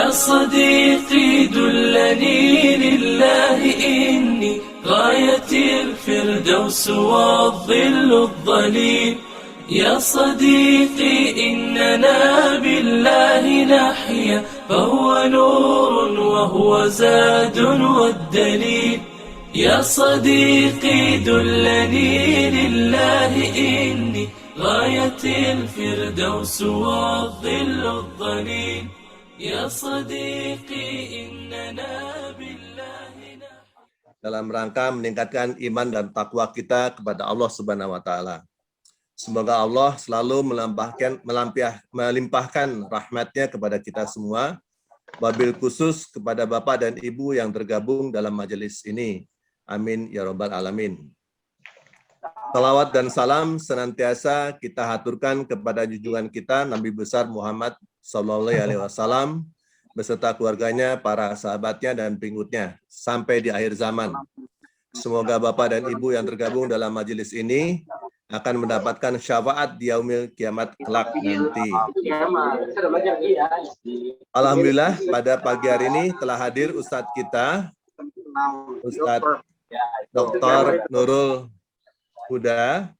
يا صديقي دلني لله إني غاية الفردوس والظل الظليل. يا صديقي إننا بالله نحيا فهو نور وهو زاد والدليل. يا صديقي دلني لله إني غاية الفردوس والظل الظليل. يا صديقي إننا بالله dalam rangka meningkatkan iman dan takwa kita kepada Allah Subhanahu wa taala. Semoga Allah selalu melimpahkan rahmatnya kepada kita semua, wabil khusus kepada Bapak dan Ibu yang tergabung dalam majelis ini. Amin ya rabbal alamin. Salawat dan salam senantiasa kita haturkan kepada junjungan kita Nabi besar Muhammad SAW beserta keluarganya, para sahabatnya dan pengikutnya sampai di akhir zaman. Semoga Bapak dan Ibu yang tergabung dalam majelis ini akan mendapatkan syafaat di yaumil kiamat kelak nanti. Alhamdulillah pada pagi hari ini telah hadir Ustadz kita, Ustadz Dr. Nurul Huda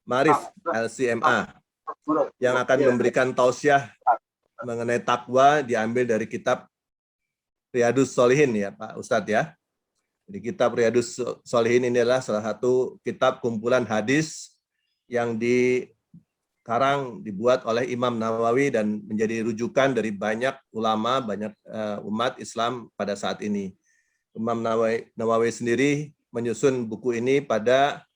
Marif LCMA, yang akan memberikan tausiah mengenai takwa diambil dari kitab Riyadus Shalihin ya Pak Ustadz ya. Jadi kitab Riyadus Shalihin ini adalah salah satu kitab kumpulan hadis yang dibuat oleh Imam Nawawi dan menjadi rujukan dari banyak ulama, banyak umat Islam pada saat ini. Imam Nawawi sendiri menyusun buku ini pada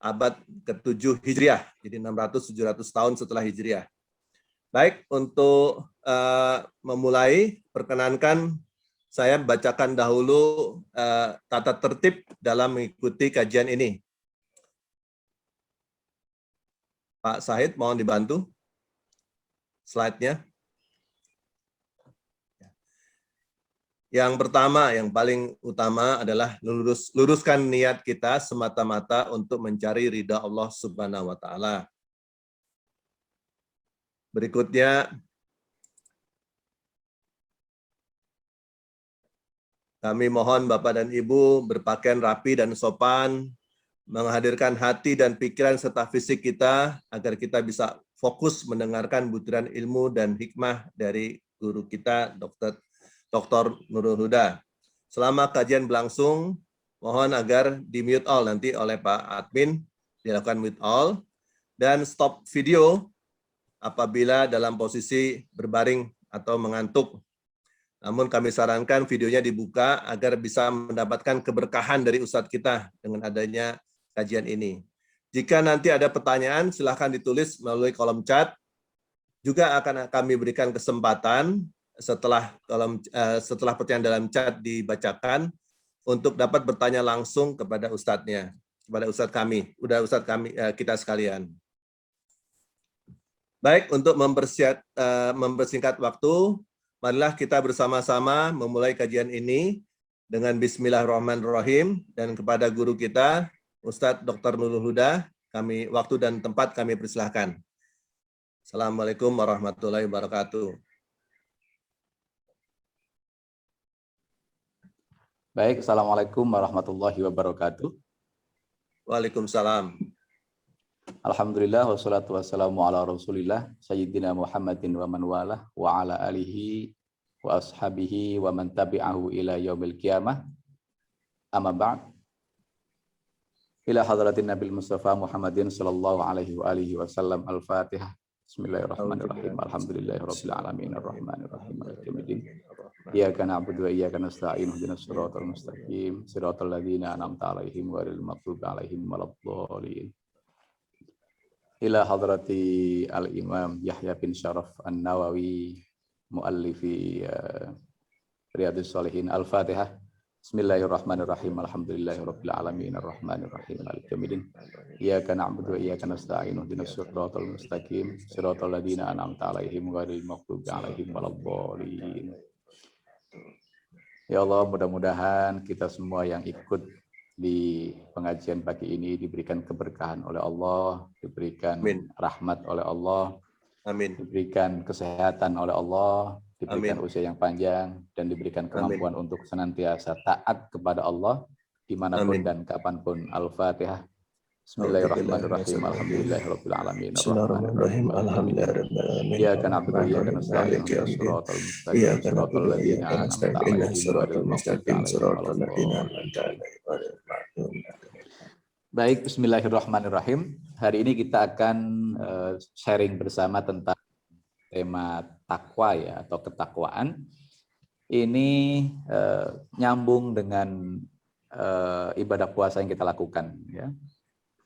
abad ke-7 Hijriah, jadi 600-700 tahun setelah Hijriah. Baik, untuk memulai, perkenankan saya bacakan dahulu tata tertib dalam mengikuti kajian ini. Pak Sahid, mohon dibantu slide-nya. Yang pertama, yang paling utama adalah luruskan niat kita semata-mata untuk mencari ridha Allah Subhanahu wa taala. Berikutnya, kami mohon Bapak dan Ibu berpakaian rapi dan sopan, menghadirkan hati dan pikiran serta fisik kita agar kita bisa fokus mendengarkan butiran ilmu dan hikmah dari guru kita, Dr. Nurul Huda. Selama kajian berlangsung, mohon agar di-mute all nanti oleh Pak Admin, dilakukan mute all, dan stop video apabila dalam posisi berbaring atau mengantuk. Namun kami sarankan videonya dibuka agar bisa mendapatkan keberkahan dari Ustadz kita dengan adanya kajian ini. Jika nanti ada pertanyaan, silahkan ditulis melalui kolom chat. Juga akan kami berikan kesempatan setelah pertanyaan dalam chat dibacakan untuk dapat bertanya langsung kepada Ustadznya, kepada Ustadz kami, kita sekalian. Baik, untuk mempersingkat waktu, marilah kita bersama-sama memulai kajian ini dengan Bismillahirrahmanirrahim, dan kepada guru kita, Ustadz Dr. Nurul Huda, waktu dan tempat kami persilahkan. Assalamualaikum warahmatullahi wabarakatuh. Baik, Assalamualaikum warahmatullahi wabarakatuh. Waalaikumsalam. Alhamdulillah, wassalatu wassalamu ala rasulillah, Sayyidina Muhammadin wa man walah, wa ala alihi wa ashabihi wa man tabi'ahu ila yaumil qiyamah. Amma ba'd. Ila hadratin Nabil Mustafa Muhammadin sallallahu alaihi wa alihi wasallam. Al-Fatihah. Bismillahirrahmanirrahim. Alhamdulillahirabbil alamin arrahmanir rahim maliki yaumiddin. Iyyaka na'budu wa iyyaka nasta'in. Ihdinas siratal mustaqim. Siratal ladzina an'amta 'alaihim ghairil maghdubi 'alaihim waladdallin. Ila hadrati al-Imam Yahya bin Syaraf An-Nawawi muallifi Riyadhus Shalihin. Al-Fatihah. Bismillahirrahmanirrahim. Alhamdulillahirabbil alamin arrahmanir rahim maliki yaumiddin. Iyyaka na'budu wa iyyaka nasta'in. Ihdinas siratal mustaqim. Siratal ladzina an'amta 'alaihim ghairil maghdubi 'alaihim waladdallin. Ya Allah, mudah-mudahan kita semua yang ikut di pengajian pagi ini diberikan keberkahan oleh Allah, diberikan rahmat oleh Allah, Amin. Diberikan kesehatan oleh Allah, diberikan Amin. usia yang panjang, dan diberikan Amin. kemampuan untuk senantiasa taat kepada Allah dimanapun Amin. dan kapanpun. Al-Fatihah. Bismillahirrahmanirrahim. Alhamdulillahirabbil alamin. Bismillahirrahmanirrahim. Arrahmanirrahim. Maliki Alhamdulillahirabbil Iyyaka na'budu wa iyyaka alamin. nasta'in. Maliki Ihdinas yaumiddin. siratal mustaqim. Iyyaka Siratal na'budu wa ladzina iyyaka an'amta nasta'in. Ihdinas 'alaihim siratal ghairil maghdubi mustaqim. 'alaihim Siratal ladzina waladdallin. an'amta 'alaihim ghairil maghdubi 'alaihim. Baik, bismillahirrahmanirrahim. Hari ini kita akan sharing bersama tentang tema takwa ya, atau ketakwaan. Ini nyambung dengan ibadah puasa yang kita lakukan ya.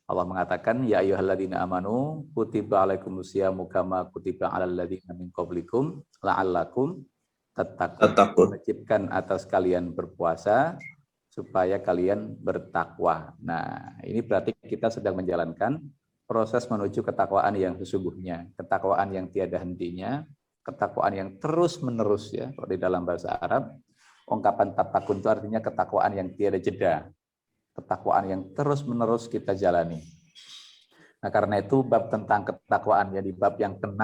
Allah mengatakan, ya ayyuhalladzina amanu kutiba alaikumusyamu kama kutiba alal ladzina min qablikum la'allakum tattaqun. Wajibkan atas kalian berpuasa supaya kalian bertakwa. Nah, ini berarti kita sedang menjalankan proses menuju ketakwaan yang sesungguhnya, ketakwaan yang tiada hentinya, ketakwaan yang terus-menerus ya. Kalau di dalam bahasa Arab, ungkapan tattaqun itu artinya ketakwaan yang tiada jeda. Ketakwaan yang terus-menerus kita jalani. Nah, karena itu bab tentang ketakwaan ya, di bab yang ke-6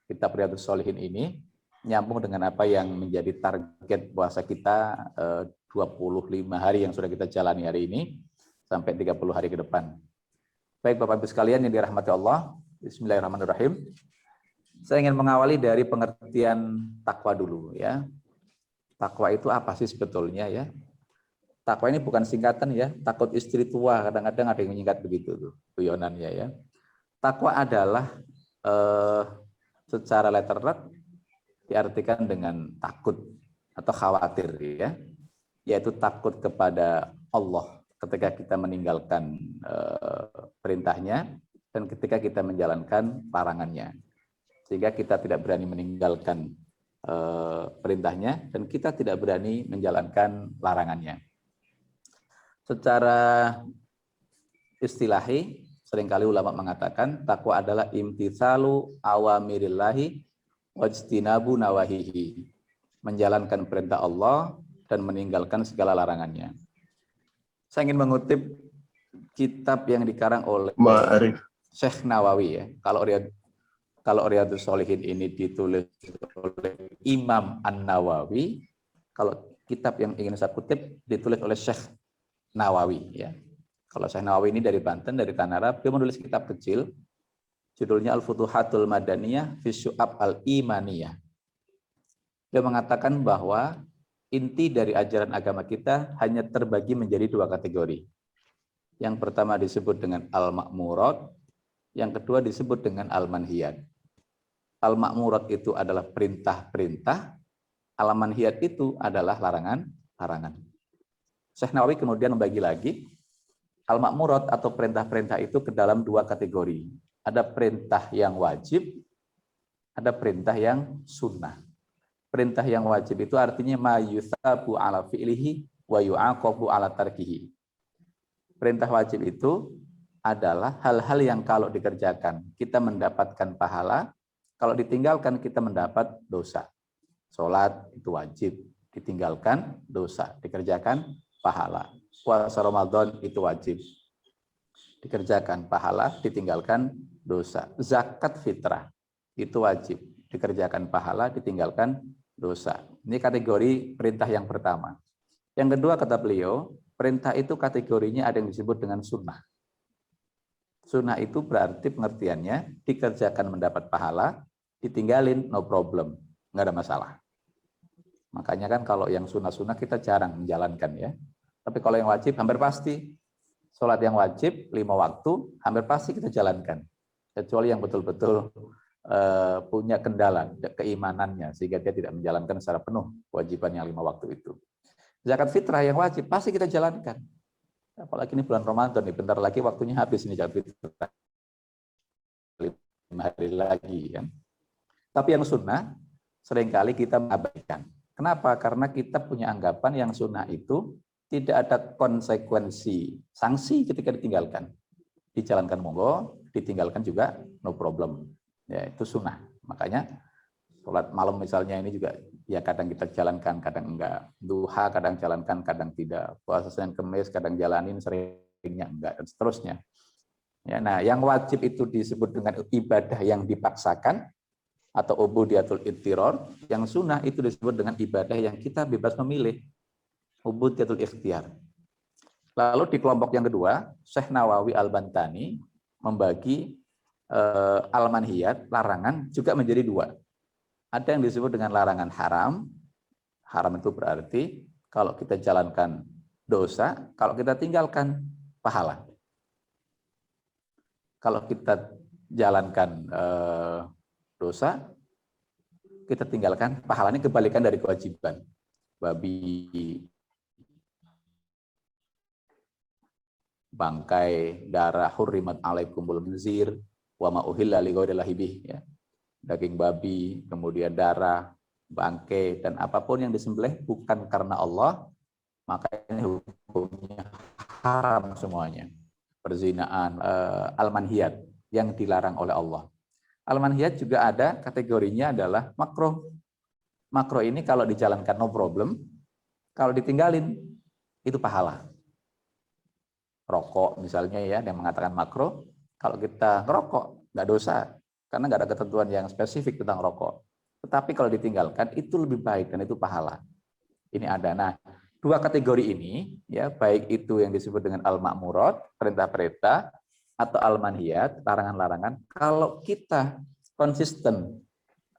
kitab Riyadhus Shalihin ini nyambung dengan apa yang menjadi target puasa kita 25 hari yang sudah kita jalani hari ini sampai 30 hari ke depan. Baik Bapak Ibu sekalian yang dirahmati Allah, bismillahirrahmanirrahim. Saya ingin mengawali dari pengertian takwa dulu ya. Takwa itu apa sih sebetulnya ya? Takwa ini bukan singkatan ya, takut istri tua, kadang-kadang ada yang menyingkat begitu tuh, guyonannya ya. Takwa adalah secara lettered diartikan dengan takut atau khawatir ya, yaitu takut kepada Allah ketika kita meninggalkan perintahnya dan ketika kita menjalankan larangannya. Sehingga kita tidak berani meninggalkan perintahnya dan kita tidak berani menjalankan larangannya. Secara istilahi, seringkali ulama mengatakan takwa adalah imtitsalu awamirillahi wajtinabu nawahihi. Menjalankan perintah Allah dan meninggalkan segala larangannya. Saya ingin mengutip kitab yang dikarang oleh Syekh Nawawi ya. Kalau Riyadhus Shalihin ini ditulis oleh Imam An-Nawawi, kalau kitab yang ingin saya kutip ditulis oleh Syekh Nawawi ya. Kalau Syekh Nawawi ini dari Banten, dari Tanah Arab, dia menulis kitab kecil judulnya Al-Futuhatul Madaniyah fi Syu'ab Al-Imaniyah. Dia mengatakan bahwa inti dari ajaran agama kita hanya terbagi menjadi dua kategori. Yang pertama disebut dengan al-ma'murat, yang kedua disebut dengan al-manhiyat. Al-ma'murat itu adalah perintah-perintah, al-manhiyat itu adalah larangan-larangan. Syekh Nawawi kemudian membagi lagi al-ma'murat atau perintah-perintah itu ke dalam dua kategori. Ada perintah yang wajib, ada perintah yang sunnah. Perintah yang wajib itu artinya ma yutsabu ala fi'lihi wa yu'aqabu ala tarkihi. Perintah wajib itu adalah hal-hal yang kalau dikerjakan kita mendapatkan pahala, kalau ditinggalkan kita mendapat dosa. Salat itu wajib, ditinggalkan dosa, dikerjakan pahala. Puasa Ramadan itu wajib, dikerjakan pahala, ditinggalkan dosa. Zakat fitrah itu wajib, dikerjakan pahala, ditinggalkan dosa. Ini kategori perintah yang pertama. Yang kedua kata beliau, perintah itu kategorinya ada yang disebut dengan sunnah. Sunnah itu berarti pengertiannya dikerjakan mendapat pahala, ditinggalin no problem, nggak ada masalah. Makanya kan kalau yang sunnah-sunnah kita jarang menjalankan ya. Tapi kalau yang wajib hampir pasti. Sholat yang wajib 5 waktu hampir pasti kita jalankan. Kecuali yang betul-betul punya kendala keimanannya sehingga dia tidak menjalankan secara penuh kewajiban yang 5 waktu itu. Zakat fitrah yang wajib pasti kita jalankan. Apalagi ini bulan Ramadan nih, bentar lagi waktunya habis ini zakat fitrah. 5 hari lagi kan. Tapi yang sunnah seringkali kita mengabaikan. Kenapa? Karena kita punya anggapan yang sunnah itu tidak ada konsekuensi sanksi ketika ditinggalkan. Dijalankan monggo, ditinggalkan juga no problem. Ya, itu sunnah. Makanya sholat malam misalnya ini juga ya kadang kita jalankan, kadang enggak. Duha kadang jalankan, kadang tidak. Puasa Senin Kemis kadang jalanin, seringnya enggak, dan seterusnya. Ya, nah, yang wajib itu disebut dengan ibadah yang dipaksakan. atau ubudiyatul ittiror. Yang sunnah itu disebut dengan ibadah yang kita bebas memilih, ubudiyatul ikhtiyar. Lalu di kelompok yang kedua, Syekh Nawawi Al-Bantani membagi al-manhiyat, larangan, juga menjadi dua. Ada yang disebut dengan larangan haram. Haram itu berarti kalau kita jalankan dosa, kalau kita tinggalkan pahala. Kalau kita jalankan dosa, kita tinggalkan pahalanya, kebalikan dari kewajiban. Babi, bangkai, darah, hurrimat alaikumul menzir, wa ma uhilla li ghairillahi bih, ya. Daging babi, kemudian darah, bangkai, dan apapun yang disembelih bukan karena Allah, maka ini hukumnya haram semuanya. Perzinaan, al-manhiyat yang dilarang oleh Allah. Al-manhiyat juga ada kategorinya adalah makruh. Makruh ini kalau dijalankan no problem, kalau ditinggalin itu pahala. Rokok misalnya ya, yang mengatakan makruh, kalau kita ngerokok nggak dosa, karena nggak ada ketentuan yang spesifik tentang rokok. Tetapi kalau ditinggalkan itu lebih baik dan itu pahala. Ini ada. Nah, dua kategori ini, ya, baik itu yang disebut dengan al-ma'murat, perintah-perintah, atau al-manhiyat, larangan-larangan, kalau kita konsisten,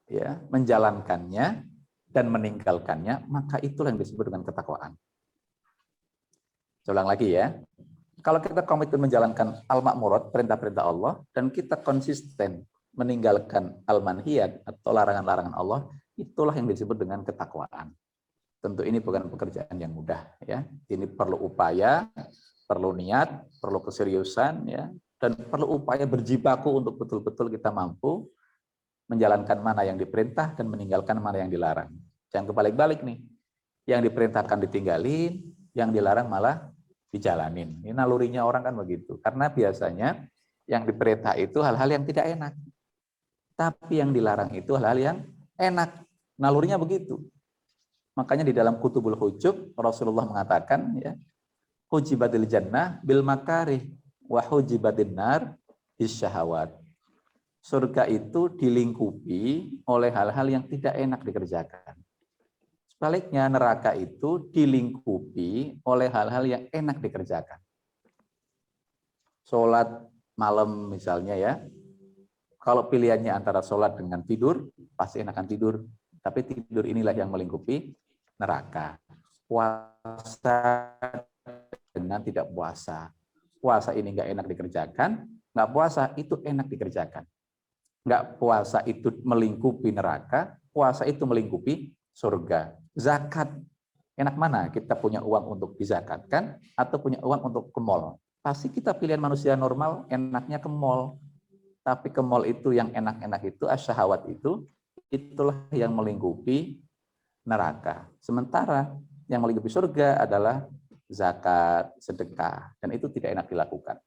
ya, menjalankannya dan meninggalkannya, maka itulah yang disebut dengan ketakwaan. Saya ulang lagi ya. Kalau kita komitmen menjalankan al-ma'murat, perintah-perintah Allah, dan kita konsisten meninggalkan al-manhiyat atau larangan-larangan Allah, itulah yang disebut dengan ketakwaan. Tentu ini bukan pekerjaan yang mudah, ya. Ini perlu upaya, perlu niat, perlu keseriusan, ya, dan perlu upaya berjibaku untuk betul-betul kita mampu menjalankan mana yang diperintah dan meninggalkan mana yang dilarang. Jangan kebalik-balik nih. Yang diperintahkan ditinggalin, yang dilarang malah dijalanin. Ini nalurinya orang kan begitu. Karena biasanya yang diperintah itu hal-hal yang tidak enak. Tapi yang dilarang itu hal-hal yang enak. Nalurinya begitu. Makanya di dalam Kutubul Hujub Rasulullah mengatakan, ya, hujibatil jannah bil makarih wa hujibatin nar bisyahawat. Surga itu dilingkupi oleh hal-hal yang tidak enak dikerjakan. Sebaliknya neraka itu dilingkupi oleh hal-hal yang enak dikerjakan. Sholat malam misalnya ya, kalau pilihannya antara sholat dengan tidur, pasti enakan tidur. Tapi tidur inilah yang melingkupi neraka. Puasa dengan tidak puasa. Puasa ini nggak enak dikerjakan, nggak puasa itu enak dikerjakan. Nggak puasa itu melingkupi neraka, puasa itu melingkupi surga. Zakat, enak mana? Kita punya uang untuk dizakatkan atau punya uang untuk ke mall? Pasti kita pilihan manusia normal, enaknya ke mall. Tapi ke mall itu yang enak-enak itu, asyahawat itu, itulah yang melingkupi neraka. Sementara yang melingkupi surga adalah zakat, sedekah, dan itu tidak enak dilakukan.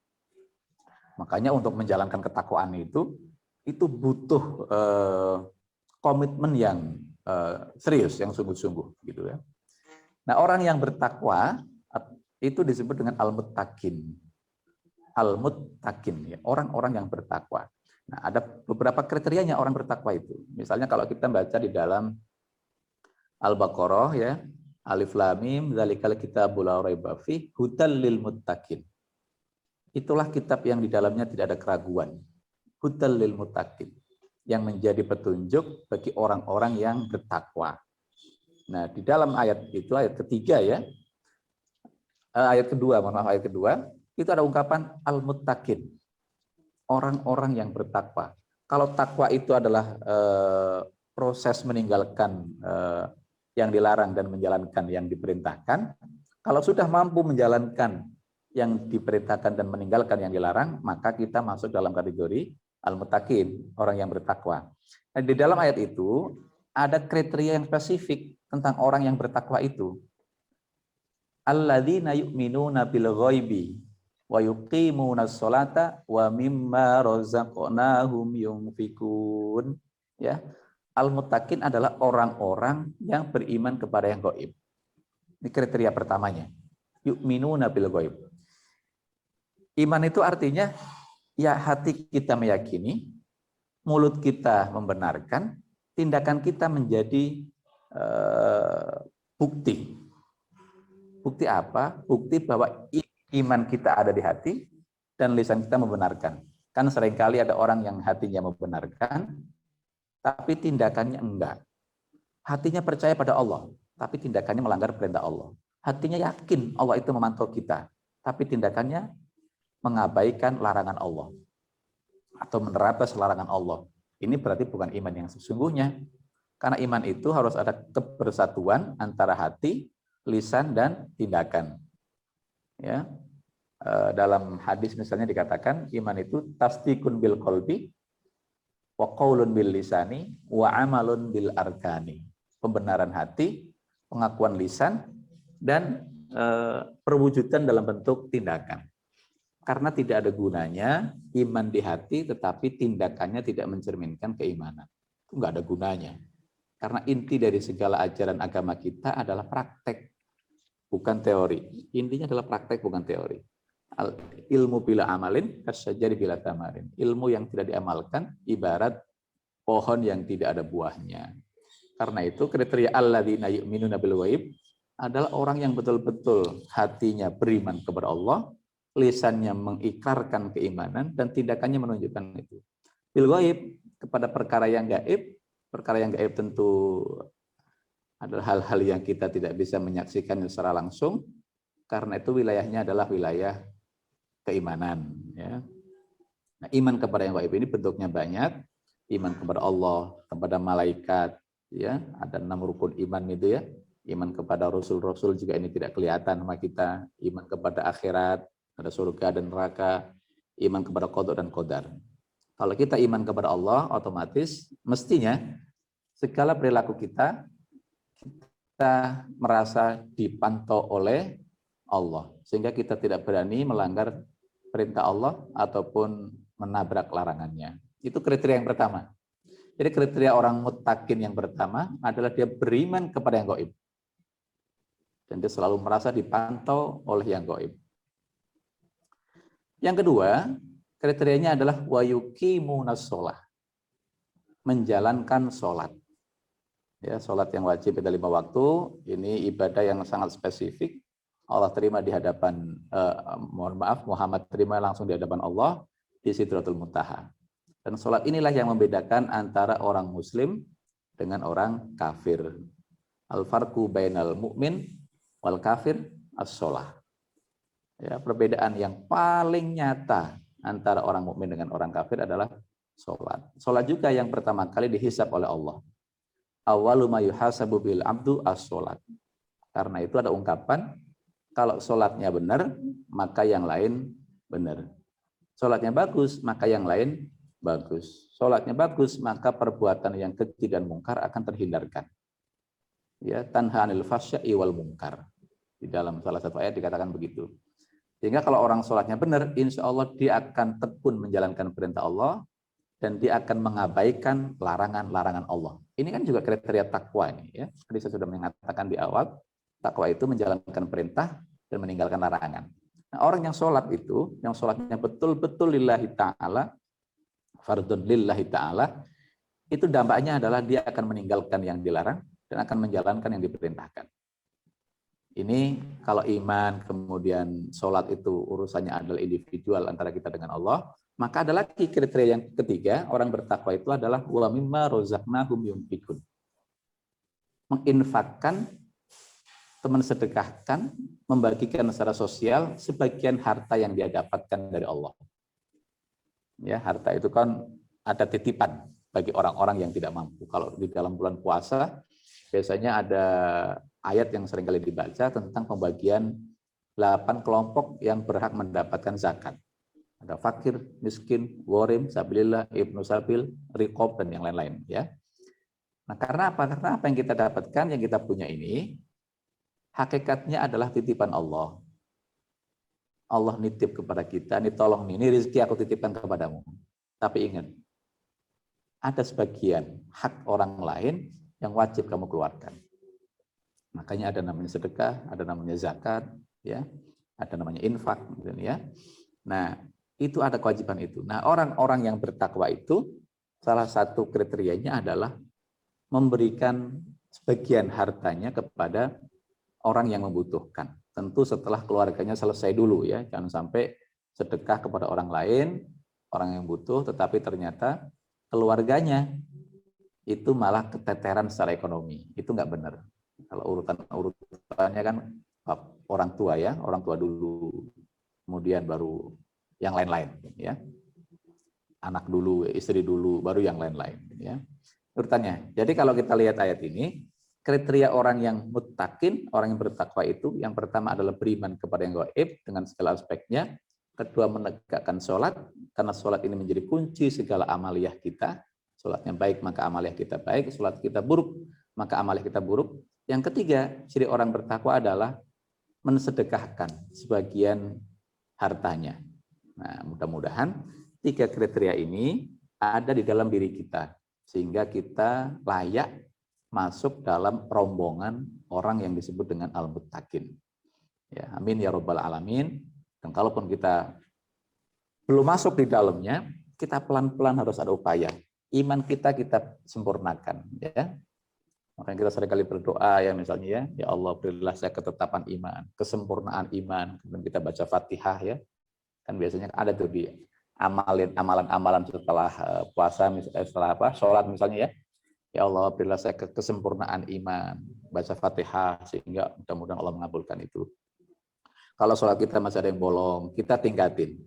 Makanya untuk menjalankan ketakwaan itu butuh komitmen yang serius, yang sungguh-sungguh, gitu ya. Nah, orang yang bertakwa itu disebut dengan al-muttaqin. Al-muttaqin, ya, orang-orang yang bertakwa. Nah, ada beberapa kriterianya orang bertakwa itu. Misalnya kalau kita baca di dalam Al-Baqarah, ya, Alif Lam Mim, dzalikal kitabul la raiba fihi hudal lil muttaqin. Itulah kitab yang di dalamnya tidak ada keraguan. Hudal lil muttaqin, yang menjadi petunjuk bagi orang-orang yang bertakwa. Nah, di dalam ayat itu, ayat ketiga ya, ayat kedua, itu ada ungkapan al-muttaqin, orang-orang yang bertakwa. Kalau takwa itu adalah proses meninggalkan yang dilarang dan menjalankan yang diperintahkan, kalau sudah mampu menjalankan yang diperintahkan dan meninggalkan yang dilarang, maka kita masuk dalam kategori al-muttaqin, orang yang bertakwa. Nah, di dalam ayat itu ada kriteria yang spesifik tentang orang yang bertakwa itu. Alladzina yu'minuna bil ghaibi wa yuqimunas sholata wa mimma razaqnahum yunfikun. Ya. Al-muttaqin adalah orang-orang yang beriman kepada yang gaib. Ini kriteria pertamanya. Yu'minuna bil ghaib. Iman itu artinya ya hati kita meyakini mulut kita membenarkan, tindakan kita menjadi bukti. Bukti apa? Bukti bahwa iman kita ada di hati dan lisan kita membenarkan. Kan seringkali ada orang yang hatinya membenarkan, tapi tindakannya enggak. Hatinya percaya pada Allah, tapi tindakannya melanggar perintah Allah. Hatinya yakin Allah itu memantau kita, tapi tindakannya mengabaikan larangan Allah atau menerabas larangan Allah. Ini berarti bukan iman yang sesungguhnya. Karena iman itu harus ada kebersatuan antara hati, lisan, dan tindakan. Ya, dalam hadis misalnya dikatakan iman itu tasdikun bil qalbi wa qaulun bil lisani wa amalun bil arkani. Pembenaran hati, pengakuan lisan, dan perwujudan dalam bentuk tindakan. Karena tidak ada gunanya iman di hati tetapi tindakannya tidak mencerminkan keimanan. Itu nggak ada gunanya. Karena inti dari segala ajaran agama kita adalah praktek, bukan teori. Intinya adalah praktek, bukan teori. Ilmu bila amalin, kasyajari bila tamarin. Ilmu yang tidak diamalkan, ibarat pohon yang tidak ada buahnya. Karena itu kriteria alladzina yu'minuna bil ghaib adalah orang yang betul-betul hatinya beriman kepada Allah, lisannya mengikrarkan keimanan, dan tindakannya menunjukkan itu. Bil ghaib, kepada perkara yang gaib. Perkara yang gaib tentu adalah hal-hal yang kita tidak bisa menyaksikan secara langsung, karena itu wilayahnya adalah wilayah keimanan. Ya. Nah, iman kepada yang gaib ini bentuknya banyak. Iman kepada Allah, kepada malaikat, ya, ada 6 rukun iman itu ya. Iman kepada rasul-rasul juga ini tidak kelihatan sama kita. Iman kepada akhirat, ada surga dan neraka. Iman kepada qada dan qadar. Kalau kita iman kepada Allah, otomatis mestinya segala perilaku kita merasa dipantau oleh Allah. Sehingga kita tidak berani melanggar perintah Allah ataupun menabrak larangannya. Itu kriteria yang pertama. Jadi kriteria orang muttaqin yang pertama adalah dia beriman kepada yang gaib. Dan dia selalu merasa dipantau oleh yang gaib. Yang kedua, kriterianya adalah wa yuqimunas shalah. Menjalankan sholat. Ya, sholat yang wajib ada 5 waktu, ini ibadah yang sangat spesifik. Allah terima di hadapan, Muhammad terima langsung di hadapan Allah di Sidratul Muntaha. Dan sholat inilah yang membedakan antara orang muslim dengan orang kafir. Al-farqu bainal mu'min wal kafir as-sholah. Ya, perbedaan yang paling nyata antara orang mukmin dengan orang kafir adalah sholat. Sholat juga yang pertama kali dihisab oleh Allah. Awwalu ma yuhasabu bil abdu as-sholat. Karena itu ada ungkapan, kalau sholatnya benar, maka yang lain benar. Sholatnya bagus, maka yang lain bagus. Sholatnya bagus, maka perbuatan yang keji dan mungkar akan terhindarkan. Ya, tanha anil fasya'i wal mungkar. Di dalam salah satu ayat dikatakan begitu. Sehingga kalau orang sholatnya benar, insya Allah dia akan tekun menjalankan perintah Allah dan dia akan mengabaikan larangan-larangan Allah. Ini kan juga kriteria takwa ini, ya. Tadi saya sudah mengatakan di awal, takwa itu menjalankan perintah dan meninggalkan larangan. Nah, orang yang sholat itu, yang sholatnya betul-betul lillahi ta'ala, fardun lillahi ta'ala, itu dampaknya adalah dia akan meninggalkan yang dilarang dan akan menjalankan yang diperintahkan. Ini kalau iman, kemudian sholat itu urusannya adalah individual antara kita dengan Allah, maka ada lagi kriteria yang ketiga, orang bertakwa itu adalah wa mimma razaqnahum yunfiqun. Menginfakkan, mensedekahkan, membagikan secara sosial sebagian harta yang dia dapatkan dari Allah. Ya, harta itu kan ada titipan bagi orang-orang yang tidak mampu. Kalau di dalam bulan puasa biasanya ada ayat yang seringkali dibaca tentang pembagian 8 kelompok yang berhak mendapatkan zakat. Ada fakir, miskin, gharim, sabilillah, ibnu sabil, riqab, dan yang lain-lain. Ya. Nah, karena apa? Karena apa yang kita dapatkan, yang kita punya ini, hakikatnya adalah titipan Allah. Allah nitip kepada kita, ini tolong nih, ini rezeki aku titipkan kepadamu. Tapi ingat, ada sebagian hak orang lain yang wajib kamu keluarkan. Makanya ada namanya sedekah, ada namanya zakat, ya, ada namanya infak, gitu ya. Nah, itu ada kewajiban itu. Nah, orang-orang yang bertakwa itu salah satu kriterianya adalah memberikan sebagian hartanya kepada orang yang membutuhkan. Tentu setelah keluarganya selesai dulu ya, jangan sampai sedekah kepada orang lain, orang yang butuh, tetapi ternyata keluarganya itu malah keteteran secara ekonomi. Itu nggak benar. Kalau urutannya kan orang tua ya, orang tua dulu, kemudian baru yang lain-lain ya. Anak dulu, istri dulu, baru yang lain-lain ya. Urutannya. Jadi kalau kita lihat ayat ini, kriteria orang yang muttaqin, orang yang bertakwa itu, yang pertama adalah beriman kepada yang gaib dengan segala aspeknya. Kedua, menegakkan sholat, karena sholat ini menjadi kunci segala amaliyah kita. Sholatnya baik, maka amaliyah kita baik. Sholat kita buruk, maka amaliyah kita buruk. Yang ketiga, ciri orang bertakwa adalah mensedekahkan sebagian hartanya. Nah, mudah-mudahan 3 kriteria ini ada di dalam diri kita, sehingga kita layak masuk dalam rombongan orang yang disebut dengan al-muttaqin. Ya, amin ya rabbal alamin. Dan kalaupun kita belum masuk di dalamnya, kita pelan-pelan harus ada upaya. Iman kita sempurnakan. Ya. Makanya kita seringkali berdoa ya misalnya ya Allah berilah saya ketetapan iman, kesempurnaan iman. Kemudian kita baca Fatihah ya. Kan biasanya ada tuh di amalan-amalan setelah puasa, setelah sholat misalnya ya. Ya Allah berilah saya kesempurnaan iman, baca Fatihah sehingga mudah-mudahan Allah mengabulkan itu. Kalau sholat kita masih ada yang bolong, kita tingkatin.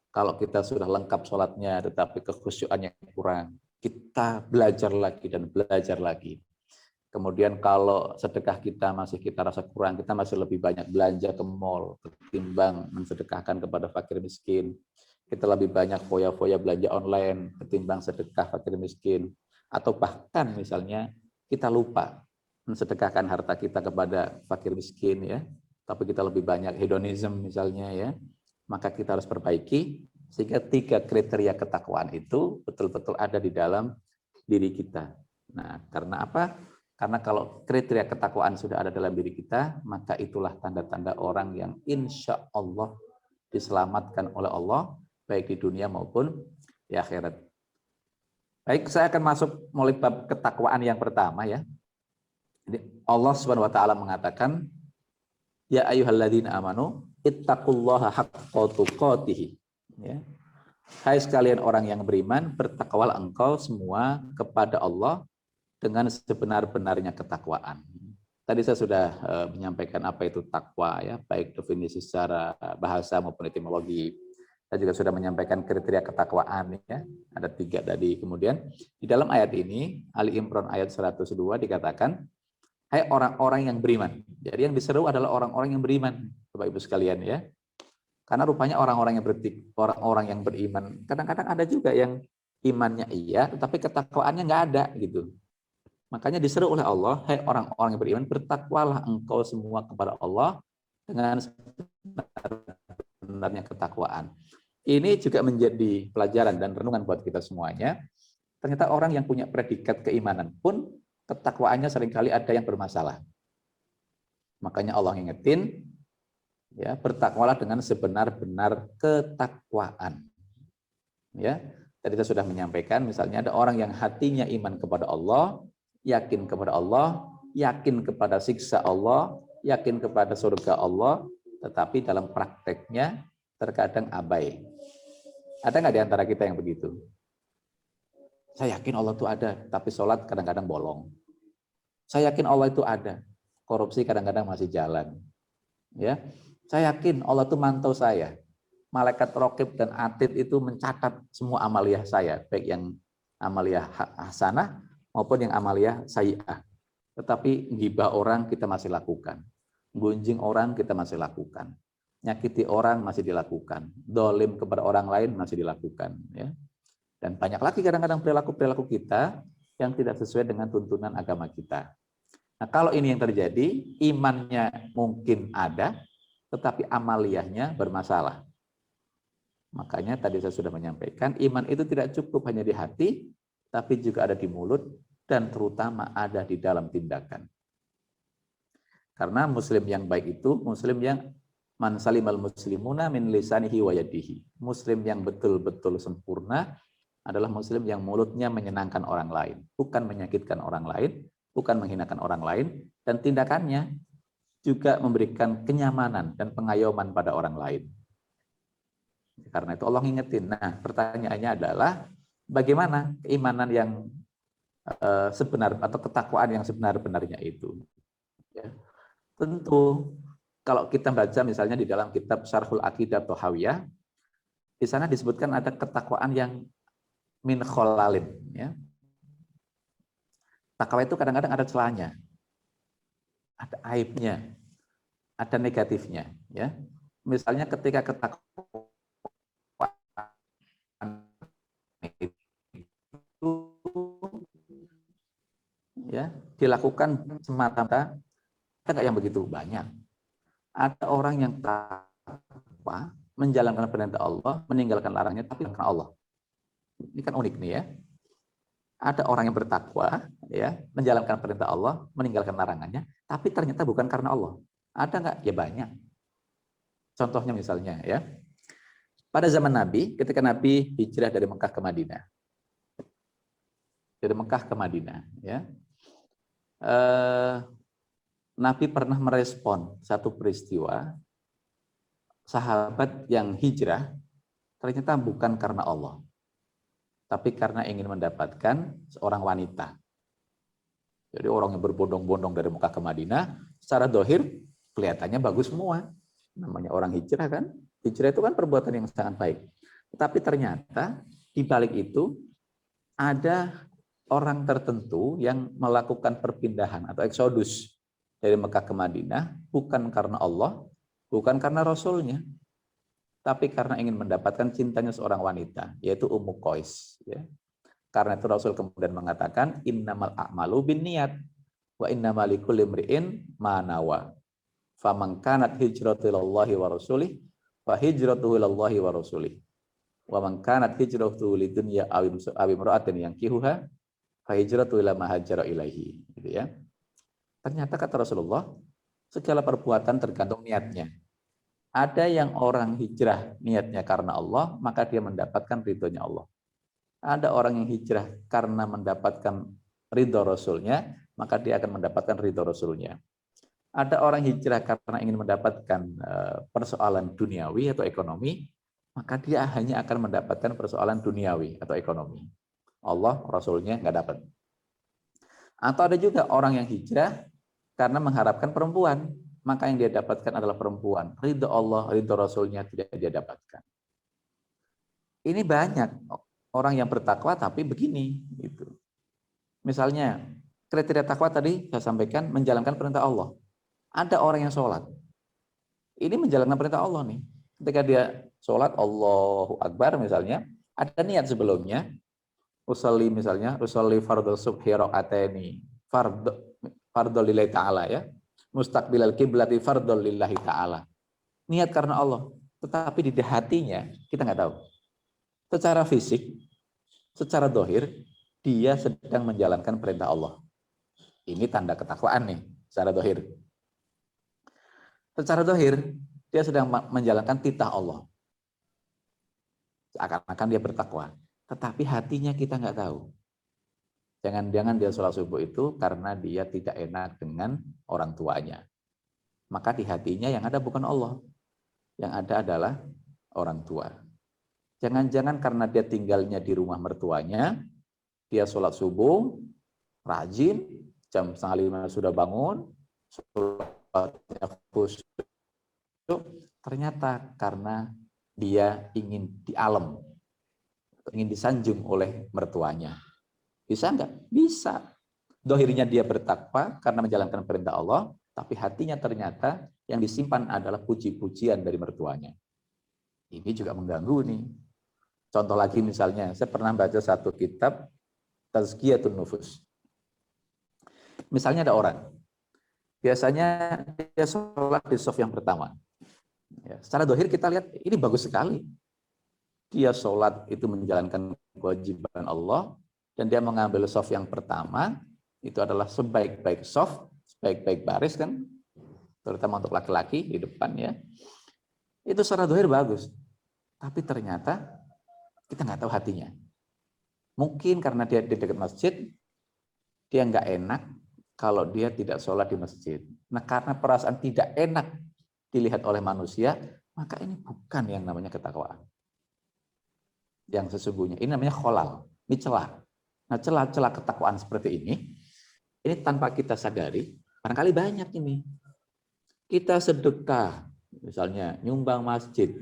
Kalau kita sudah lengkap sholatnya tetapi kekhusyuannya kurang, kita belajar lagi dan belajar lagi. Kemudian kalau sedekah kita masih kita rasa kurang, kita masih lebih banyak belanja ke mall ketimbang mensedekahkan kepada fakir miskin. Kita lebih banyak foya-foya belanja online ketimbang sedekah fakir miskin. Atau bahkan misalnya kita lupa mensedekahkan harta kita kepada fakir miskin ya, tapi kita lebih banyak hedonism misalnya ya, maka kita harus perbaiki sehingga 3 kriteria ketakwaan itu betul-betul ada di dalam diri kita. Nah, karena apa? Karena kalau kriteria ketakwaan sudah ada dalam diri kita, maka itulah tanda-tanda orang yang insya Allah diselamatkan oleh Allah, baik di dunia maupun di akhirat. Baik, saya akan masuk mulai bab ketakwaan yang pertama ya. Jadi Allah Subhanahu wa taala mengatakan, ya ayyuhalladzina amanu ittaqullaha haqqa tuqatih. Ya. Hai sekalian orang yang beriman, bertakwalah engkau semua kepada Allah dengan sebenar-benarnya ketakwaan. Tadi saya sudah menyampaikan apa itu takwa ya, baik definisi secara bahasa maupun etimologi. Saya juga sudah menyampaikan kriteria ketakwaan ya. Ada 3 tadi. Kemudian di dalam ayat ini Ali Imran ayat 102 dikatakan, hai orang-orang yang beriman. Jadi yang diseru adalah orang-orang yang beriman, Bapak Ibu sekalian ya. Karena rupanya orang-orang yang beriman, kadang-kadang ada juga yang imannya iya, tetapi ketakwaannya nggak ada gitu. Makanya diseru oleh Allah, hai orang-orang yang beriman, bertakwalah engkau semua kepada Allah dengan sebenarnya ketakwaan. Ini juga menjadi pelajaran dan renungan buat kita semuanya. Ternyata orang yang punya predikat keimanan pun ketakwaannya seringkali ada yang bermasalah. Makanya Allah ngingetin, ya, bertakwalah dengan sebenar-benar ketakwaan. Ya, tadi saya sudah menyampaikan, misalnya ada orang yang hatinya iman kepada Allah, yakin kepada Allah, yakin kepada siksa Allah, yakin kepada surga Allah, tetapi dalam prakteknya terkadang abai. Ada nggak di antara kita yang begitu? Saya yakin Allah itu ada, tapi sholat kadang-kadang bolong. Saya yakin Allah itu ada, korupsi kadang-kadang masih jalan. Ya, saya yakin Allah itu mantau saya. Malaikat Raqib dan Atid itu mencatat semua amaliyah saya, baik yang amaliyah hasanah maupun yang amaliyah sayyi'ah. Tetapi gibah orang kita masih lakukan. Gunjing orang kita masih lakukan. Nyakiti orang masih dilakukan, dolim kepada orang lain masih dilakukan, ya. Dan banyak lagi kadang-kadang perilaku-perilaku kita yang tidak sesuai dengan tuntunan agama kita. Nah, kalau ini yang terjadi, imannya mungkin ada, tetapi amaliyahnya bermasalah. Makanya tadi saya sudah menyampaikan, iman itu tidak cukup hanya di hati, tapi juga ada di mulut, dan terutama ada di dalam tindakan. Karena muslim yang baik itu, muslim yang man salimal muslimuna min lisanihi wa yadihi. Muslim yang betul-betul sempurna adalah muslim yang mulutnya menyenangkan orang lain, bukan menyakitkan orang lain, bukan menghinakan orang lain, dan tindakannya juga memberikan kenyamanan dan pengayoman pada orang lain. Karena itu Allah ngingetin. Nah, pertanyaannya adalah bagaimana keimanan yang sebenar atau ketakwaan yang sebenar-benarnya itu. Ya. Tentu kalau kita baca misalnya di dalam kitab Syarhul Aqidah Thahawiyah, di sana disebutkan ada ketakwaan yang min kholalin. Ya. Takwa itu kadang-kadang ada celahnya, ada aibnya, ada negatifnya. Ya. Misalnya ketika ketakwaan itu ya dilakukan semata-mata, ada nggak yang begitu banyak? Ada orang yang takwa, menjalankan perintah Allah, meninggalkan larangannya, tapi karena Allah. Ini kan unik nih ya. Ada orang yang bertakwa, ya, menjalankan perintah Allah, meninggalkan larangannya, tapi ternyata bukan karena Allah. Ada nggak? Ya banyak. Contohnya misalnya ya, pada zaman Nabi, ketika Nabi hijrah dari Mekah ke Madinah, ya, Nabi pernah merespon satu peristiwa sahabat yang hijrah ternyata bukan karena Allah, tapi karena ingin mendapatkan seorang wanita. Jadi orang yang berbondong-bondong dari Mekah ke Madinah, secara dohir kelihatannya bagus semua. Namanya orang hijrah kan, hijrah itu kan perbuatan yang sangat baik. Tetapi ternyata di balik itu ada orang tertentu yang melakukan perpindahan atau eksodus dari Mekah ke Madinah bukan karena Allah, bukan karena Rasulnya, tapi karena ingin mendapatkan cintanya seorang wanita, yaitu Ummu Qais. Ya. Karena itu Rasul kemudian mengatakan, innamal a'malu binniyat wa innamal likulli imri'in ma nawa. Faman kanat hijratuhu ilallahi wa rasulih fa hijratuhu ilallahi wa rasulih. Wa man kanat hijratuhu lidunya aw imra'atin yankihuha fa hijratuhu ila ma hajara ilaihi. Gitu ya. Ternyata kata Rasulullah, segala perbuatan tergantung niatnya. Ada yang orang hijrah niatnya karena Allah, maka dia mendapatkan ridhonya Allah. Ada orang yang hijrah karena mendapatkan ridho Rasulnya, maka dia akan mendapatkan ridho Rasulnya. Ada orang hijrah karena ingin mendapatkan persoalan duniawi atau ekonomi, maka dia hanya akan mendapatkan persoalan duniawi atau ekonomi. Allah, Rasulnya nggak dapat. Atau ada juga orang yang hijrah karena mengharapkan perempuan, maka yang dia dapatkan adalah perempuan. Ridho Allah, ridho Rasulnya tidak dia dapatkan. Ini banyak orang yang bertakwa tapi begini. Gitu. Misalnya, kriteria takwa tadi saya sampaikan menjalankan perintah Allah. Ada orang yang sholat. Ini menjalankan perintah Allah nih. Ketika dia sholat, Allahu Akbar misalnya, ada niat sebelumnya, usolli misalnya, usolli fardhu subhi rakaataini, fardhu lillahi ta'ala ya. Mustaqbilal kiblati fardhu lillahi ta'ala. Niat karena Allah, tetapi di hatinya kita nggak tahu. Secara fisik, secara dohir, dia sedang menjalankan perintah Allah. Ini tanda ketakwaan nih, secara dohir. Secara dohir, dia sedang menjalankan titah Allah. Seakan-akan dia bertakwa. Tetapi hatinya kita nggak tahu. Jangan-jangan dia sholat subuh itu karena dia tidak enak dengan orang tuanya. Maka di hatinya yang ada bukan Allah. Yang ada adalah orang tua. Jangan-jangan karena dia tinggalnya di rumah mertuanya, dia sholat subuh, rajin, jam 4:30 sudah bangun, sholatnya khusyuk, ternyata karena dia ingin di alam, ingin disanjung oleh mertuanya. Bisa enggak? Bisa. Dohirnya dia bertakwa karena menjalankan perintah Allah, tapi hatinya ternyata yang disimpan adalah puji-pujian dari mertuanya. Ini juga mengganggu nih. Contoh lagi misalnya, saya pernah baca satu kitab Tazkiyatun Nufus. Misalnya ada orang, biasanya dia sholat di shaf yang pertama. Ya, secara dohir kita lihat ini bagus sekali. Dia sholat itu menjalankan kewajiban Allah, dan dia mengambil shaf yang pertama, itu adalah sebaik-baik shaf, sebaik-baik baris kan, terutama untuk laki-laki di depan ya. Itu secara dohir bagus, tapi ternyata kita nggak tahu hatinya. Mungkin karena dia di dekat masjid, dia nggak enak kalau dia tidak sholat di masjid. Nah, karena perasaan tidak enak dilihat oleh manusia, maka ini bukan yang namanya ketakwaan. Yang sesungguhnya, ini namanya kholal, ini celah. Nah, celah-celah ketakwaan seperti ini tanpa kita sadari, barangkali banyak ini. Kita sedekah, misalnya nyumbang masjid,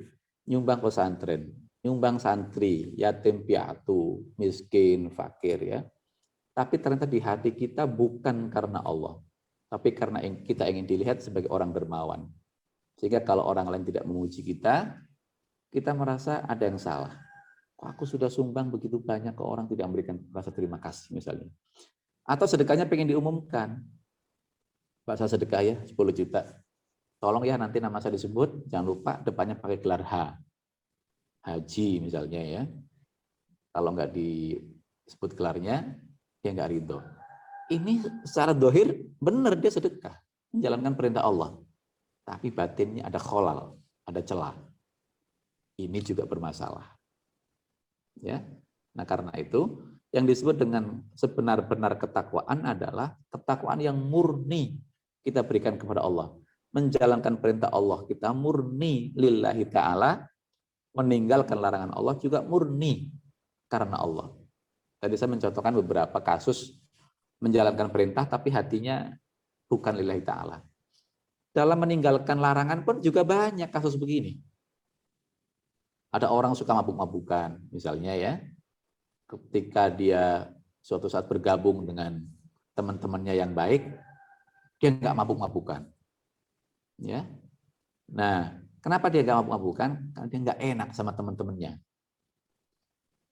nyumbang pesantren, nyumbang santri, yatim piatu, miskin, fakir ya. Tapi ternyata di hati kita bukan karena Allah, tapi karena kita ingin dilihat sebagai orang dermawan. Sehingga kalau orang lain tidak memuji kita merasa ada yang salah. Kok aku sudah sumbang begitu banyak, kok orang tidak memberikan rasa terima kasih misalnya. Atau sedekahnya pengen diumumkan. Pak, saya sedekah ya 10 juta. Tolong ya nanti nama saya disebut, jangan lupa depannya pakai gelar H. Haji misalnya ya. Kalau nggak disebut gelarnya, dia nggak ridho. Ini secara dohir benar dia sedekah, menjalankan perintah Allah. Tapi batinnya ada kholal, ada celah. Ini juga bermasalah. Ya. Nah, karena itu yang disebut dengan sebenar-benar ketakwaan adalah ketakwaan yang murni kita berikan kepada Allah. Menjalankan perintah Allah kita murni lillahi ta'ala, meninggalkan larangan Allah juga murni karena Allah. Tadi saya mencontohkan beberapa kasus menjalankan perintah tapi hatinya bukan lillahi ta'ala. Dalam meninggalkan larangan pun juga banyak kasus begini. Ada orang suka mabuk-mabukan, misalnya ya, ketika dia suatu saat bergabung dengan teman-temannya yang baik, dia nggak mabuk-mabukan. Ya, nah, kenapa dia nggak mabuk-mabukan? Karena dia nggak enak sama teman-temannya.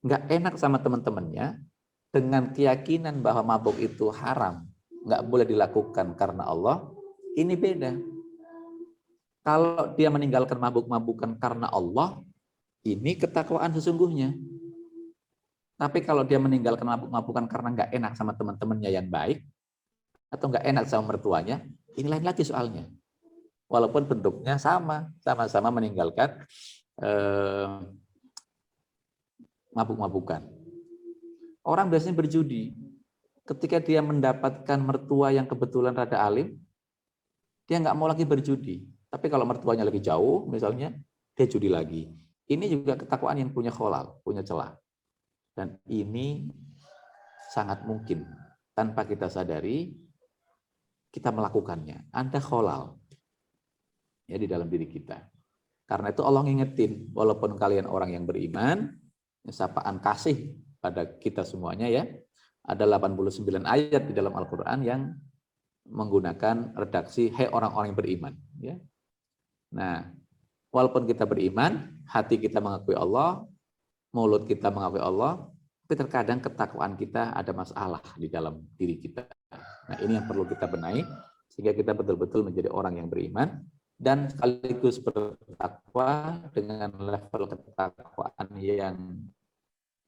Nggak enak sama teman-temannya dengan keyakinan bahwa mabuk itu haram, nggak boleh dilakukan karena Allah. Ini beda. Kalau dia meninggalkan mabuk-mabukan karena Allah, ini ketakwaan sesungguhnya. Tapi kalau dia meninggalkan mabuk-mabukan karena nggak enak sama teman-temannya yang baik, atau nggak enak sama mertuanya, ini lain lagi soalnya. Walaupun bentuknya sama-sama meninggalkan mabuk-mabukan. Orang biasanya berjudi. Ketika dia mendapatkan mertua yang kebetulan rada alim, dia nggak mau lagi berjudi. Tapi kalau mertuanya lagi jauh, misalnya, dia judi lagi. Ini juga ketakwaan yang punya kholal, punya celah. Dan ini sangat mungkin tanpa kita sadari kita melakukannya. Ada kholal ya di dalam diri kita. Karena itu Allah ngingetin, walaupun kalian orang yang beriman, sapaan kasih pada kita semuanya ya. Ada 89 ayat di dalam Al-Qur'an yang menggunakan redaksi hai orang-orang yang beriman ya. Nah, walaupun kita beriman, hati kita mengakui Allah, mulut kita mengakui Allah, tapi terkadang ketakwaan kita ada masalah di dalam diri kita. Nah, ini yang perlu kita benahi sehingga kita betul-betul menjadi orang yang beriman dan sekaligus bertakwa dengan level ketakwaan yang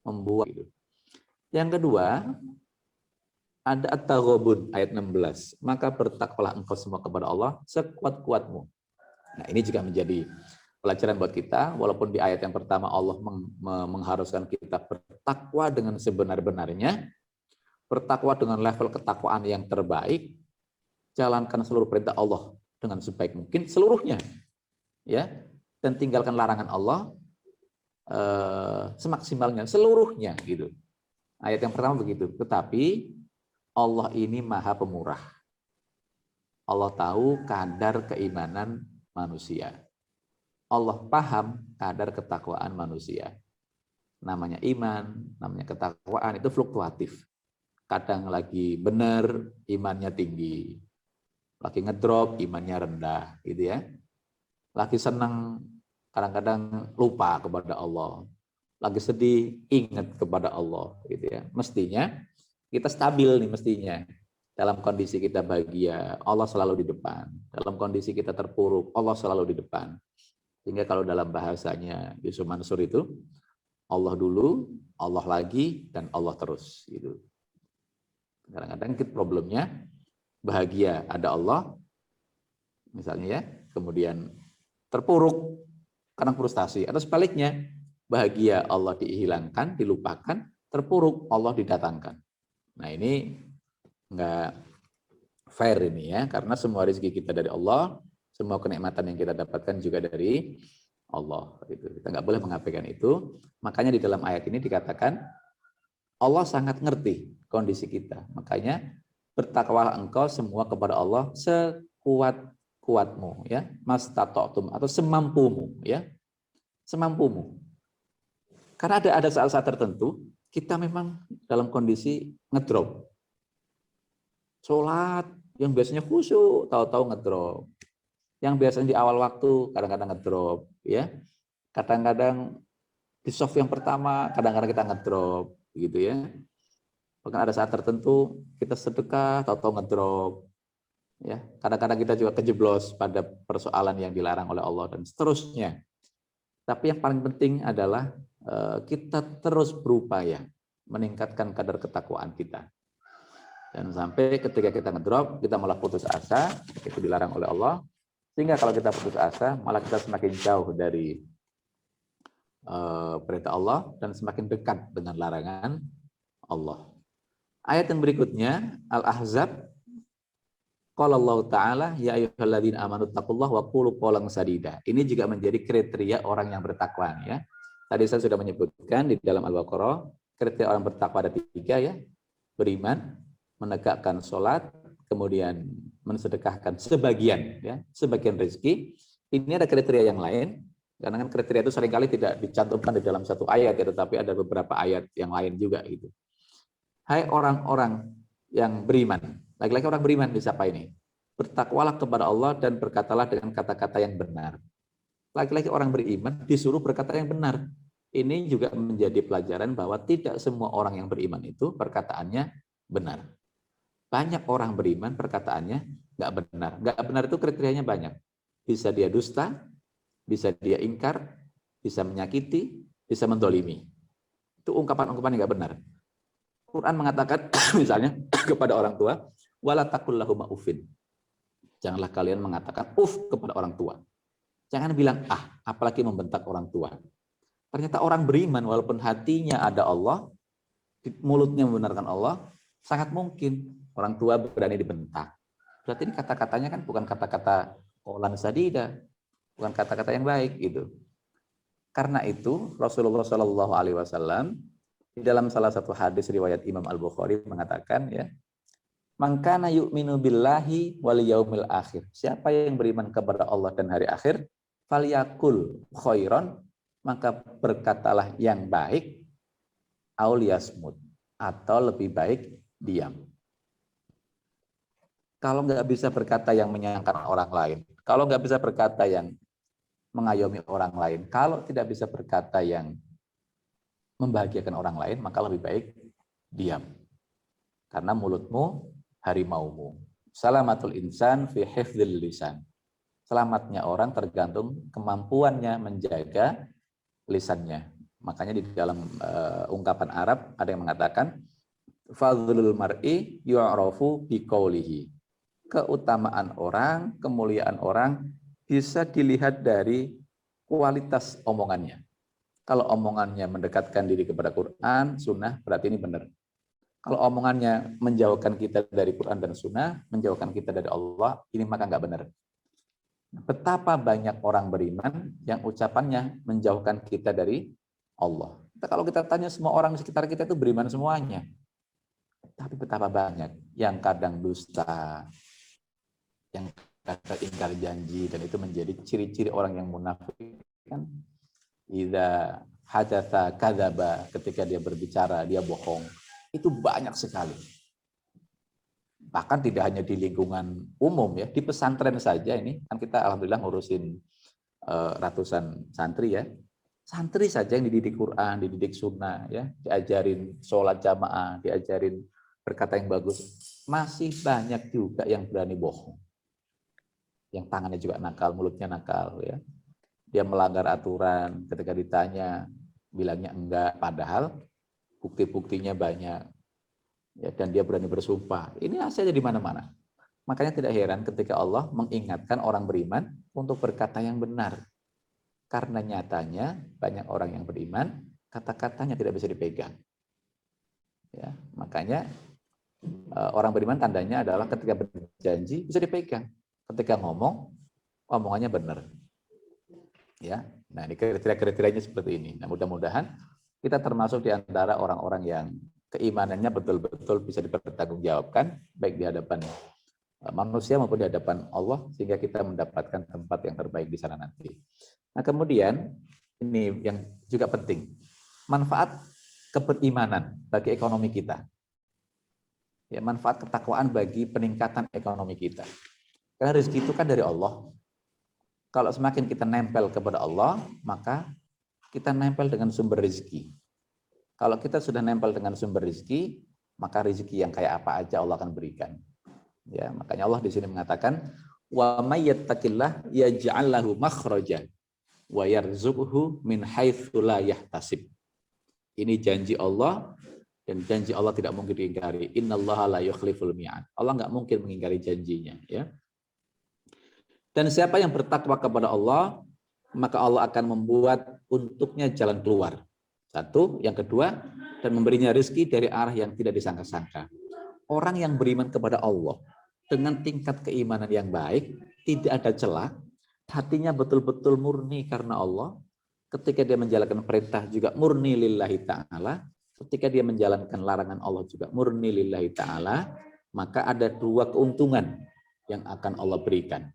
membuat itu. Yang kedua, ada at-taghabun ayat 16. Maka bertakwalah engkau semua kepada Allah sekuat-kuatmu. Nah, ini juga menjadi pelajaran buat kita, walaupun di ayat yang pertama Allah mengharuskan kita bertakwa dengan sebenar-benarnya, bertakwa dengan level ketakwaan yang terbaik, jalankan seluruh perintah Allah dengan sebaik mungkin seluruhnya, ya, dan tinggalkan larangan Allah semaksimalnya seluruhnya, gitu. Ayat yang pertama begitu. Tetapi Allah ini Maha Pemurah. Allah tahu kadar keimanan manusia. Allah paham kadar ketakwaan manusia. Namanya iman, namanya ketakwaan itu fluktuatif. Kadang lagi benar, imannya tinggi. Lagi ngedrop, imannya rendah, gitu ya. Lagi senang, kadang-kadang lupa kepada Allah. Lagi sedih, ingat kepada Allah, gitu ya. Mestinya kita stabil nih mestinya. Dalam kondisi kita bahagia, Allah selalu di depan. Dalam kondisi kita terpuruk, Allah selalu di depan. Sehingga kalau dalam bahasanya Yusuf Mansur itu, Allah dulu, Allah lagi, dan Allah terus. Gitu. Kadang-kadang problemnya, bahagia ada Allah, misalnya ya, kemudian terpuruk, kadang frustasi. Atau sebaliknya, bahagia Allah dihilangkan, dilupakan, terpuruk, Allah didatangkan. Nah ini nggak fair ini ya, karena semua rezeki kita dari Allah, semua kenikmatan yang kita dapatkan juga dari Allah. Kita nggak boleh mengabaikan itu. Makanya di dalam ayat ini dikatakan Allah sangat ngerti kondisi kita. Makanya bertakwalah engkau semua kepada Allah sekuat-kuatmu, ya, mastata'tum, atau semampumu, ya, semampumu. Karena ada saat-saat tertentu kita memang dalam kondisi ngedrop. Sholat yang biasanya khusyuk, tahu-tahu ngedrop. Yang biasanya di awal waktu kadang-kadang ngedrop, ya. Kadang-kadang di soft yang pertama kadang-kadang kita ngedrop, gitu ya. Bahkan ada saat tertentu kita sedekah, tahu-tahu ngedrop. Ya, kadang-kadang kita juga kejeblos pada persoalan yang dilarang oleh Allah dan seterusnya. Tapi yang paling penting adalah kita terus berupaya meningkatkan kadar ketakwaan kita. Dan sampai ketika kita ngedrop, kita malah putus asa, itu dilarang oleh Allah. Sehingga kalau kita putus asa, malah kita semakin jauh dari perintah Allah dan semakin dekat dengan larangan Allah. Ayat yang berikutnya, Al-Ahzab, qala Allah Ta'ala, ya ayyuhalladzina amanu taqullaha wa qulu qawlan sadida. Ini juga menjadi kriteria orang yang bertakwa, ya. Tadi saya sudah menyebutkan di dalam Al-Baqarah, kriteria orang bertakwa ada 3, ya. Beriman, menegakkan sholat, kemudian mensedekahkan sebagian, ya, sebagian rezeki. Ini ada kriteria yang lain, karena kan kriteria itu seringkali tidak dicantumkan di dalam satu ayat, ya, tetapi ada beberapa ayat yang lain juga gitu. Hai orang-orang yang beriman, lagi-lagi orang beriman di siapa ini? Bertakwalah kepada Allah dan berkatalah dengan kata-kata yang benar. Lagi-lagi orang beriman disuruh berkata yang benar. Ini juga menjadi pelajaran bahwa tidak semua orang yang beriman itu perkataannya benar. Banyak orang beriman perkataannya nggak benar. Nggak benar itu kriterianya banyak. Bisa dia dusta, bisa dia ingkar, bisa menyakiti, bisa mendolimi. Itu ungkapan-ungkapan yang nggak benar. Quran mengatakan misalnya kepada orang tua, wala taqul lahum uffin. Janganlah kalian mengatakan kepada orang tua. Jangan bilang apalagi membentak orang tua. Ternyata orang beriman walaupun hatinya ada Allah, mulutnya membenarkan Allah, sangat mungkin orang tua berani dibentak. Berarti ini kata-katanya kan bukan kata-kata qawlan sadida, bukan kata-kata yang baik gitu. Karena itu Rasulullah Shallallahu Alaihi Wasallam di dalam salah satu hadis riwayat Imam Al-Bukhari mengatakan, ya, man kana yu'minu billahi wal yaumil akhir. Siapa yang beriman kepada Allah dan hari akhir, falyakul khairan, maka berkatalah yang baik, aul yasmut, atau lebih baik diam. Kalau nggak bisa berkata yang menyenangkan orang lain, kalau nggak bisa berkata yang mengayomi orang lain, kalau tidak bisa berkata yang membahagiakan orang lain, maka lebih baik diam. Karena mulutmu harimaumu. Salamatul insan fi hifdzil lisan. Selamatnya orang tergantung kemampuannya menjaga lisannya. Makanya di dalam ungkapan Arab ada yang mengatakan fadlul mar'i yu'rafu biqaulihi. Keutamaan orang, kemuliaan orang bisa dilihat dari kualitas omongannya. Kalau omongannya mendekatkan diri kepada Quran, Sunnah, berarti ini benar. Kalau omongannya menjauhkan kita dari Quran dan Sunnah, menjauhkan kita dari Allah, ini maka nggak benar. Betapa banyak orang beriman yang ucapannya menjauhkan kita dari Allah. Kalau kita tanya semua orang di sekitar kita itu beriman semuanya. Tapi betapa banyak yang kadang dusta, yang kadang ingkar janji, dan itu menjadi ciri-ciri orang yang munafik. Kan? Idza hadatsa kadzaba, ketika dia berbicara dia bohong. Itu banyak sekali. Bahkan tidak hanya di lingkungan umum, ya, di pesantren saja ini kan kita alhamdulillah ngurusin ratusan santri, ya. Santri saja yang dididik Quran, dididik Sunnah, ya, diajarin sholat jamaah, diajarin berkata yang bagus, masih banyak juga yang berani bohong. Yang tangannya juga nakal, mulutnya nakal, ya. Dia melanggar aturan, ketika ditanya bilangnya enggak, padahal bukti-buktinya banyak, ya, dan dia berani bersumpah. Ini saja di mana-mana. Makanya tidak heran ketika Allah mengingatkan orang beriman untuk berkata yang benar. Karena nyatanya banyak orang yang beriman, kata-katanya tidak bisa dipegang. Ya, makanya orang beriman tandanya adalah ketika berjanji bisa dipegang. Ketika ngomong, omongannya benar. Ya, nah ini kriteria-kriterianya seperti ini. Nah, mudah-mudahan kita termasuk di antara orang-orang yang keimanannya betul-betul bisa dipertanggungjawabkan, baik di hadapan manusia maupun di hadapan Allah, sehingga kita mendapatkan tempat yang terbaik di sana nanti. Nah, kemudian ini yang juga penting, manfaat keberimanan bagi ekonomi kita. Ya, manfaat ketakwaan bagi peningkatan ekonomi kita. Karena rezeki itu kan dari Allah. Kalau semakin kita nempel kepada Allah, maka kita nempel dengan sumber rezeki. Kalau kita sudah nempel dengan sumber rezeki, maka rezeki yang kayak apa aja Allah akan berikan. Ya, makanya Allah di sini mengatakan, wa may yattaqillah yaj'al lahu makhraja wa yarzuqhu min haitsu la yahtasib. Ini janji Allah, dan janji Allah tidak mungkin diingkari. Innallaha la yukhliful mi'ad. Allah nggak mungkin mengingkari janjinya, ya. Dan siapa yang bertakwa kepada Allah, maka Allah akan membuat untuknya jalan keluar. Satu, yang kedua, dan memberinya rezeki dari arah yang tidak disangka-sangka. Orang yang beriman kepada Allah dengan tingkat keimanan yang baik, tidak ada celah, hatinya betul-betul murni karena Allah. Ketika dia menjalankan perintah juga murni lillahi ta'ala. Ketika dia menjalankan larangan Allah juga murni lillahi ta'ala, maka ada dua keuntungan yang akan Allah berikan.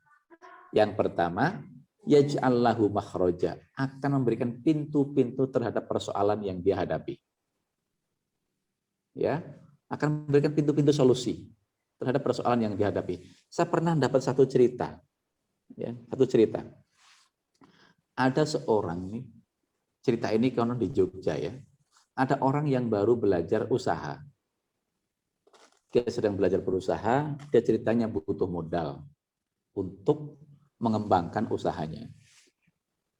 Yang pertama, yaj'al lahu makhraja, akan memberikan pintu-pintu terhadap persoalan yang dia hadapi. Ya, akan memberikan pintu-pintu solusi terhadap persoalan yang dihadapi. Saya pernah dapat satu cerita. Ya, satu cerita. Ada seorang nih, cerita ini konon di Jogja ya. Ada orang yang baru belajar usaha. Dia sedang belajar berusaha, dia ceritanya butuh modal untuk mengembangkan usahanya.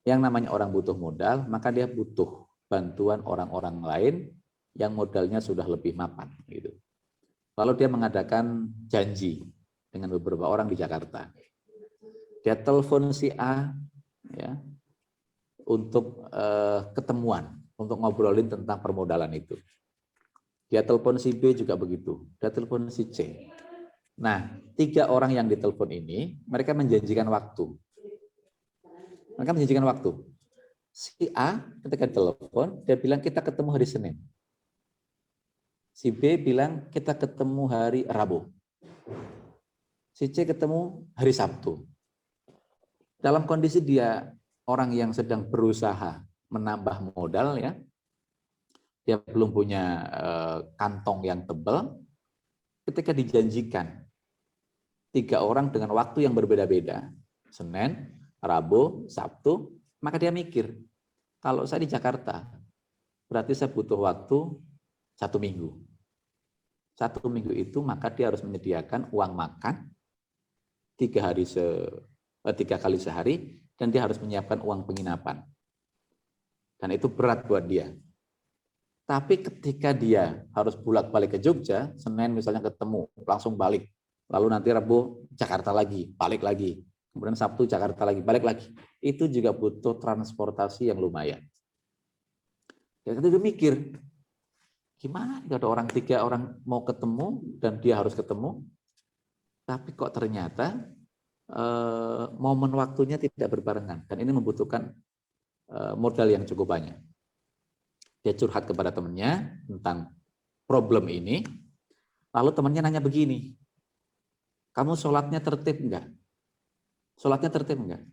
Yang namanya orang butuh modal, maka dia butuh bantuan orang-orang lain yang modalnya sudah lebih mapan. Gitu. Lalu dia mengadakan janji dengan beberapa orang di Jakarta. Dia telepon si A ya, untuk ketemuan, untuk ngobrolin tentang permodalan itu. Dia telepon si B juga begitu. Dia telepon si C. Nah, 3 orang yang ditelepon ini, mereka menjanjikan waktu. Mereka menjanjikan waktu. Si A ketika ditelepon, dia bilang kita ketemu hari Senin. Si B bilang kita ketemu hari Rabu. Si C ketemu hari Sabtu. Dalam kondisi dia orang yang sedang berusaha menambah modal ya, dia belum punya kantong yang tebal. Ketika dijanjikan 3 orang dengan waktu yang berbeda-beda, Senin, Rabu, Sabtu, maka dia mikir, kalau saya di Jakarta, berarti saya butuh waktu 1 minggu. 1 minggu itu maka dia harus menyediakan uang makan 3 kali sehari, dan dia harus menyiapkan uang penginapan. Dan itu berat buat dia. Tapi ketika dia harus bolak-balik ke Jogja, Senin misalnya ketemu, langsung balik. Lalu nanti Rabu Jakarta lagi, balik lagi. Kemudian Sabtu Jakarta lagi, balik lagi. Itu juga butuh transportasi yang lumayan. Ya, dia mikir, gimana ada orang 3 orang mau ketemu dan dia harus ketemu, tapi kok ternyata momen waktunya tidak berbarengan. Dan ini membutuhkan modal yang cukup banyak. Dia curhat kepada temannya tentang problem ini, lalu temannya nanya begini, kamu sholatnya tertib enggak? Sholatnya tertib enggak?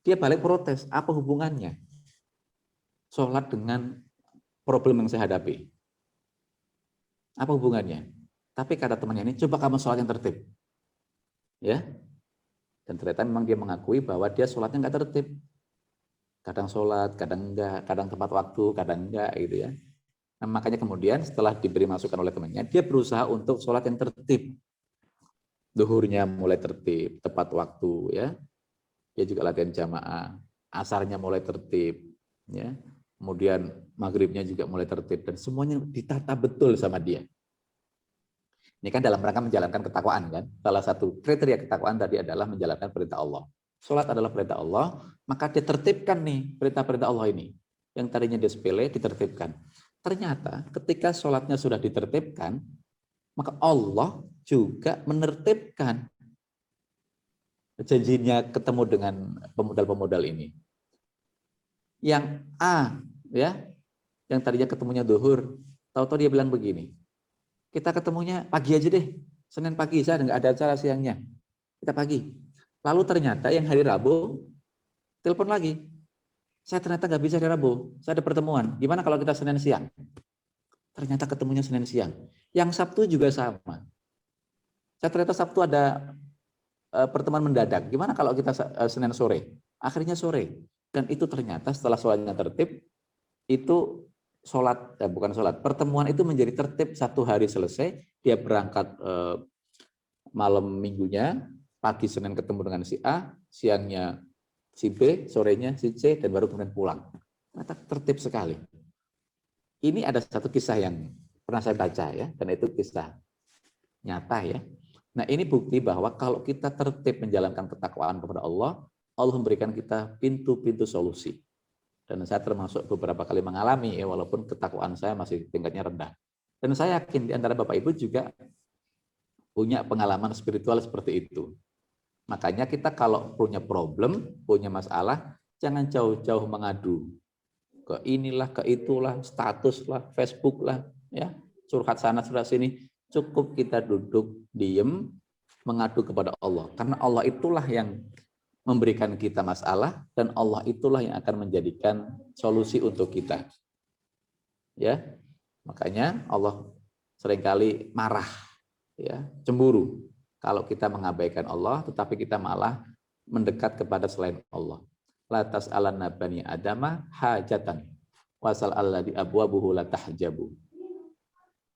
Dia balik protes, apa hubungannya sholat dengan problem yang saya hadapi? Apa hubungannya? Tapi kata temannya ini, coba kamu sholat yang tertib. Ya, dan ternyata memang dia mengakui bahwa dia sholatnya enggak tertib. Kadang sholat, kadang enggak, kadang tepat waktu, kadang enggak gitu ya. Nah, makanya kemudian setelah diberi masukan oleh temannya, dia berusaha untuk sholat yang tertib. Duhurnya mulai tertib, tepat waktu ya. Dia juga latihan jamaah, asarnya mulai tertib ya. Kemudian maghribnya juga mulai tertib dan semuanya ditata betul sama dia. Ini kan dalam rangka menjalankan ketakwaan kan. Salah satu kriteria ketakwaan tadi adalah menjalankan perintah Allah. Sholat adalah perintah Allah, maka ditertibkan nih perintah-perintah Allah ini. Yang tadinya dia sepele, ditertibkan. Ternyata ketika sholatnya sudah ditertibkan, maka Allah juga menertibkan janjinya ketemu dengan pemodal-pemodal ini. Yang A, ya, yang tadinya ketemunya zuhur, tahu-tahu dia bilang begini, kita ketemunya pagi aja deh, Senin pagi, saya nggak ada acara siangnya, kita pagi. Lalu ternyata yang hari Rabu, telepon lagi, saya ternyata nggak bisa hari Rabu, saya ada pertemuan, gimana kalau kita Senin siang? Ternyata ketemunya Senin siang. Yang Sabtu juga sama. Saya ternyata Sabtu ada pertemuan mendadak. Gimana kalau kita Senin sore? Akhirnya sore. Dan itu ternyata setelah sholatnya tertib, itu bukan sholat, pertemuan itu menjadi tertib 1 hari selesai, dia berangkat malam minggunya, pagi Senin ketemu dengan si A, siangnya si B, sorenya si C, dan baru kemudian pulang. Ternyata tertib sekali. Ini ada satu kisah yang pernah saya baca ya, dan itu kisah nyata ya. Nah, ini bukti bahwa kalau kita tertib menjalankan ketakwaan kepada Allah, Allah memberikan kita pintu-pintu solusi. Dan saya termasuk beberapa kali mengalami ya, walaupun ketakwaan saya masih tingkatnya rendah. Dan saya yakin di antara Bapak Ibu juga punya pengalaman spiritual seperti itu. Makanya kita kalau punya problem, punya masalah, jangan jauh-jauh mengadu. Ke inilah, ke itulah, status lah, Facebook lah, ya, curhat sana, curhat sini. Cukup kita duduk, diem, mengadu kepada Allah. Karena Allah itulah yang memberikan kita masalah, dan Allah itulah yang akan menjadikan solusi untuk kita. Ya, makanya Allah seringkali marah, ya, cemburu kalau kita mengabaikan Allah, tetapi kita malah mendekat kepada selain Allah. La tas'alanna bani adama hajatan wasal alladhi abwabuhu la tahjabu.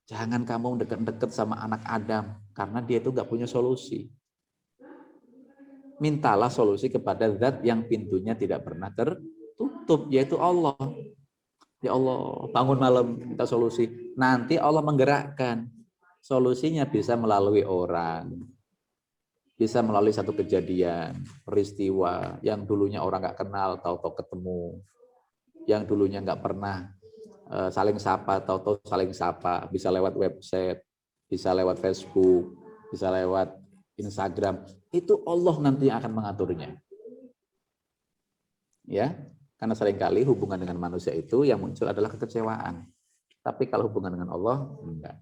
Jangan kamu dekat-dekat sama anak Adam karena dia itu nggak punya solusi. Mintalah solusi kepada zat yang pintunya tidak pernah tertutup, yaitu Allah. Ya Allah, bangun malam minta solusi. Nanti Allah menggerakkan. Solusinya bisa melalui orang. Bisa melalui satu kejadian, peristiwa yang dulunya orang nggak kenal, tahu-tahu ketemu. Yang dulunya nggak pernah saling sapa, tahu-tahu saling sapa. Bisa lewat website, bisa lewat Facebook, bisa lewat Instagram. Itu Allah nanti yang akan mengaturnya. Ya, karena seringkali hubungan dengan manusia itu yang muncul adalah kekecewaan. Tapi kalau hubungan dengan Allah, enggak.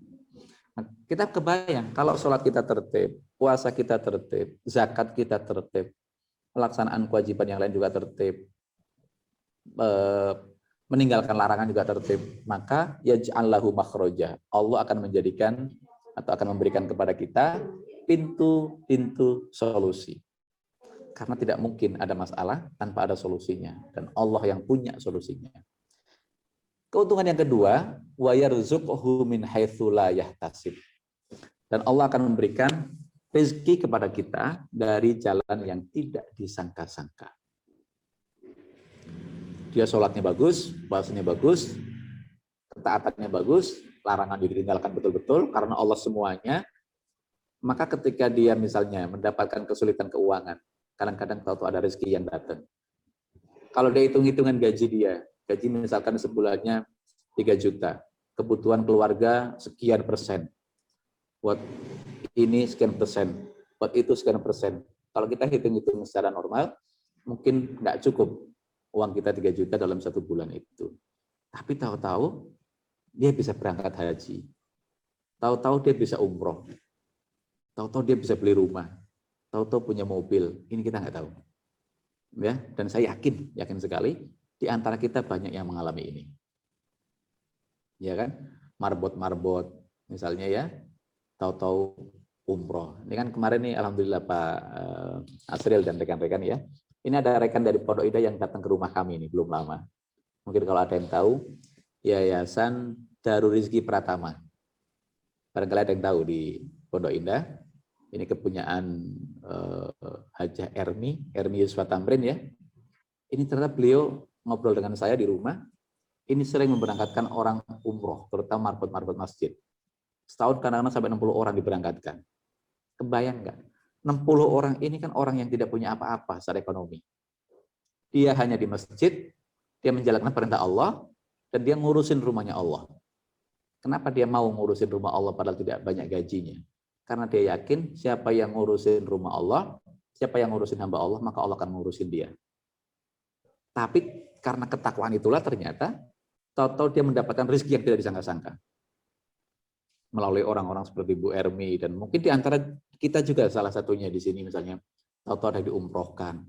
Nah, kita kebayang kalau sholat kita tertib, puasa kita tertib, zakat kita tertib, pelaksanaan kewajiban yang lain juga tertib, meninggalkan larangan juga tertib, maka yaj'al lahu makhraja. Allah akan menjadikan atau akan memberikan kepada kita pintu-pintu solusi. Karena tidak mungkin ada masalah tanpa ada solusinya, dan Allah yang punya solusinya. Keuntungan yang kedua, wa yarzuqhu min haitsu la yahtasib. Dan Allah akan memberikan rezeki kepada kita dari jalan yang tidak disangka-sangka. Dia sholatnya bagus, puasanya bagus, ketaatannya bagus, larangan ditinggalkan betul-betul karena Allah semuanya. Maka ketika dia misalnya mendapatkan kesulitan keuangan, kadang-kadang tahu-tahu ada rezeki yang datang. Kalau dia hitung-hitungan gaji dia, gaji misalkan sebulannya 3 juta, kebutuhan keluarga sekian persen, buat ini sekian persen, buat itu sekian persen. Kalau kita hitung-hitung secara normal, mungkin nggak cukup uang kita 3 juta dalam 1 bulan itu. Tapi tahu-tahu dia bisa berangkat haji, tahu-tahu dia bisa umroh, tahu-tahu dia bisa beli rumah, tahu-tahu punya mobil. Ini kita nggak tahu. Ya, dan saya yakin sekali di antara kita banyak yang mengalami ini. Ya kan? Marbot-marbot misalnya ya, tahu-tahu umroh. Ini kan kemarin nih alhamdulillah Pak Asril dan rekan-rekan ya. Ini ada rekan dari Pondok Indah yang datang ke rumah kami ini belum lama. Mungkin kalau ada yang tahu, Yayasan Darul Rizki Pratama. Barangkali ada yang tahu di Pondok Indah. Ini kepunyaan Hajah Ermi Yusfa Tamrin ya. Ini ternyata beliau ngobrol dengan saya di rumah. Ini sering memberangkatkan orang umroh, terutama marbot-marbot masjid. Setahun kadang-kadang sampai 60 orang diberangkatkan. Kebayang nggak? 60 orang ini kan orang yang tidak punya apa-apa secara ekonomi. Dia hanya di masjid, dia menjalankan perintah Allah, dan dia ngurusin rumahnya Allah. Kenapa dia mau ngurusin rumah Allah padahal tidak banyak gajinya? Karena dia yakin siapa yang ngurusin rumah Allah, siapa yang ngurusin hamba Allah, maka Allah akan ngurusin dia. Tapi karena ketakwaan itulah ternyata tahu-tahu dia mendapatkan rezeki yang tidak disangka-sangka. Melalui orang-orang seperti Bu Ermi, dan mungkin di antara kita juga salah satunya di sini misalnya, tahu-tahu ada diumrohkan.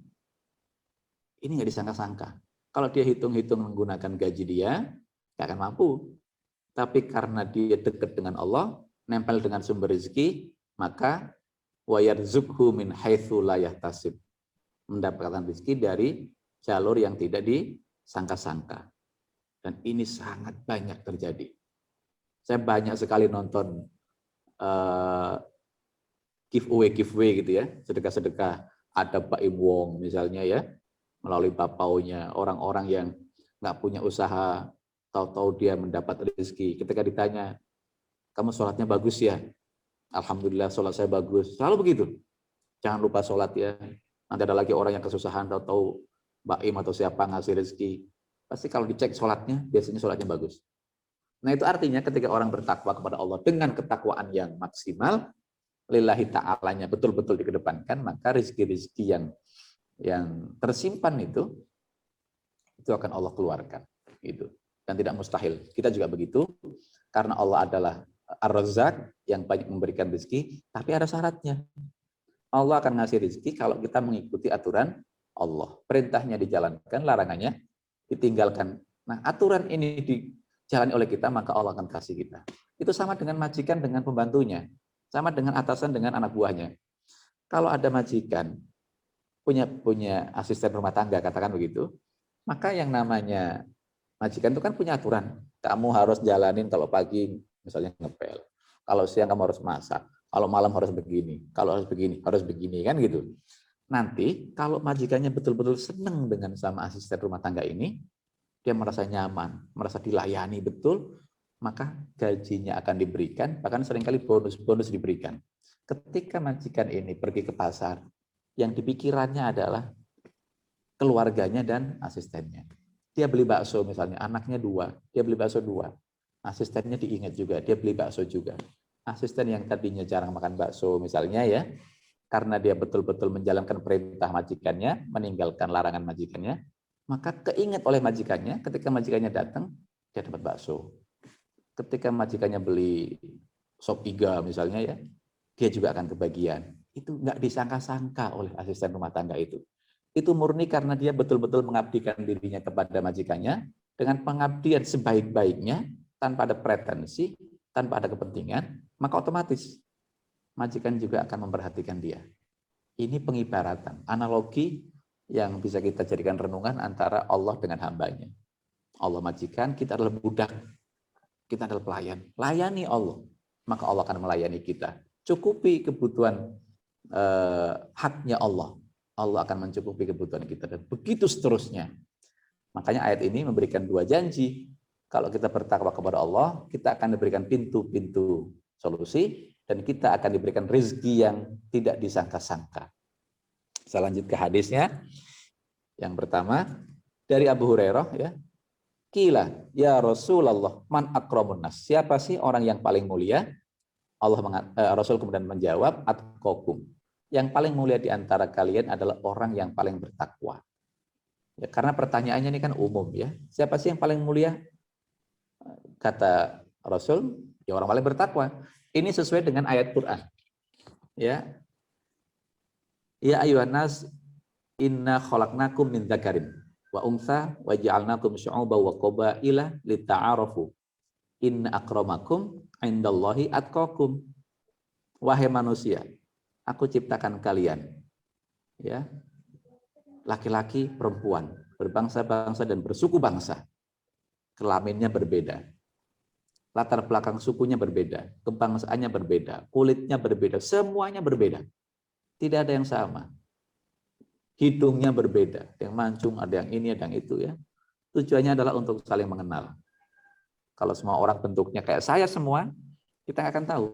Ini nggak disangka-sangka. Kalau dia hitung-hitung menggunakan gaji dia, nggak akan mampu. Tapi karena dia dekat dengan Allah, nempel dengan sumber rezeki, maka wayarzuqhu min haitsu la yahtasib. Mendapatkan rezeki dari jalur yang tidak disangka-sangka. Dan ini sangat banyak terjadi. Saya banyak sekali nonton giveaway gitu ya, sedekah-sedekah. Ada Pak Im Wong misalnya ya, melalui bapaunya, orang-orang yang nggak punya usaha, tahu-tahu dia mendapat rezeki. Ketika ditanya, kamu sholatnya bagus ya? Alhamdulillah sholat saya bagus. Selalu begitu. Jangan lupa sholat ya. Nanti ada lagi orang yang kesusahan, tahu-tahu Mbak Im atau siapa ngasih rezeki. Pasti kalau dicek sholatnya, biasanya sholatnya bagus. Nah itu artinya ketika orang bertakwa kepada Allah dengan ketakwaan yang maksimal, lillahi ta'alanya betul-betul dikedepankan, maka rezeki-rezeki yang tersimpan itu akan Allah keluarkan. Gitu. Dan tidak mustahil. Kita juga begitu, karena Allah adalah Ar-Razzaq yang banyak memberikan rezeki, tapi ada syaratnya. Allah akan ngasih rezeki kalau kita mengikuti aturan Allah. Perintahnya dijalankan, larangannya ditinggalkan. Nah, aturan ini dijalani oleh kita, maka Allah akan kasih kita. Itu sama dengan majikan dengan pembantunya. Sama dengan atasan dengan anak buahnya. Kalau ada majikan, punya asisten rumah tangga, katakan begitu, maka yang namanya majikan itu kan punya aturan. Kamu harus jalanin kalau pagi, misalnya ngepel. Kalau siang kamu harus masak. Kalau malam harus begini. Kalau harus begini, kan gitu. Nanti kalau majikannya betul-betul senang dengan sama asisten rumah tangga ini, dia merasa nyaman, merasa dilayani betul, maka gajinya akan diberikan, bahkan seringkali bonus-bonus diberikan. Ketika majikan ini pergi ke pasar, yang dipikirannya adalah keluarganya dan asistennya. Dia beli bakso misalnya, anaknya 2, dia beli bakso 2. Asistennya diingat juga, dia beli bakso juga. Asisten yang tadinya jarang makan bakso misalnya ya, karena dia betul-betul menjalankan perintah majikannya, meninggalkan larangan majikannya, maka keingat oleh majikannya, ketika majikannya datang, dia dapat bakso. Ketika majikannya beli sop iga misalnya ya, dia juga akan kebagian. Itu nggak disangka-sangka oleh asisten rumah tangga itu. Itu murni karena dia betul-betul mengabdikan dirinya kepada majikannya, dengan pengabdian sebaik-baiknya, tanpa ada pretensi, tanpa ada kepentingan, maka otomatis majikan juga akan memperhatikan dia. Ini pengibaratan, analogi yang bisa kita jadikan renungan antara Allah dengan hambanya. Allah majikan, kita adalah budak, kita adalah pelayan. Layani Allah, maka Allah akan melayani kita. Cukupi kebutuhan haknya Allah. Allah akan mencukupi kebutuhan kita. Dan begitu seterusnya. Makanya ayat ini memberikan 2 janji. Kalau kita bertakwa kepada Allah, kita akan diberikan pintu-pintu solusi, dan kita akan diberikan rezeki yang tidak disangka-sangka. Saya lanjut ke hadisnya. Yang pertama, dari Abu Hurairah ya. Qila, ya Rasulullah, man akramun nas? Siapa sih orang yang paling mulia? Rasul kemudian menjawab, atqakum. Yang paling mulia di antara kalian adalah orang yang paling bertakwa. Ya, karena pertanyaannya ini kan umum ya. Siapa sih yang paling mulia? Kata Rasul, ya orang paling bertakwa. Ini sesuai dengan ayat Quran. Ya. Ya ayuhan nas, inna khalaqnakum min dzakarin wa untha wa ja'alnakum syu'uban wa qabaila lita'arafu. Inna akramakum indallahi atqakum. Wahai manusia, aku ciptakan kalian ya, laki-laki, perempuan, berbangsa-bangsa dan bersuku bangsa. Kelaminnya berbeda. Latar belakang sukunya berbeda, kebangsaannya berbeda, kulitnya berbeda, semuanya berbeda. Tidak ada yang sama. Hidungnya berbeda, ada yang mancung, ada yang ini, ada yang itu ya. Tujuannya adalah untuk saling mengenal. Kalau semua orang bentuknya kayak saya semua, kita akan tahu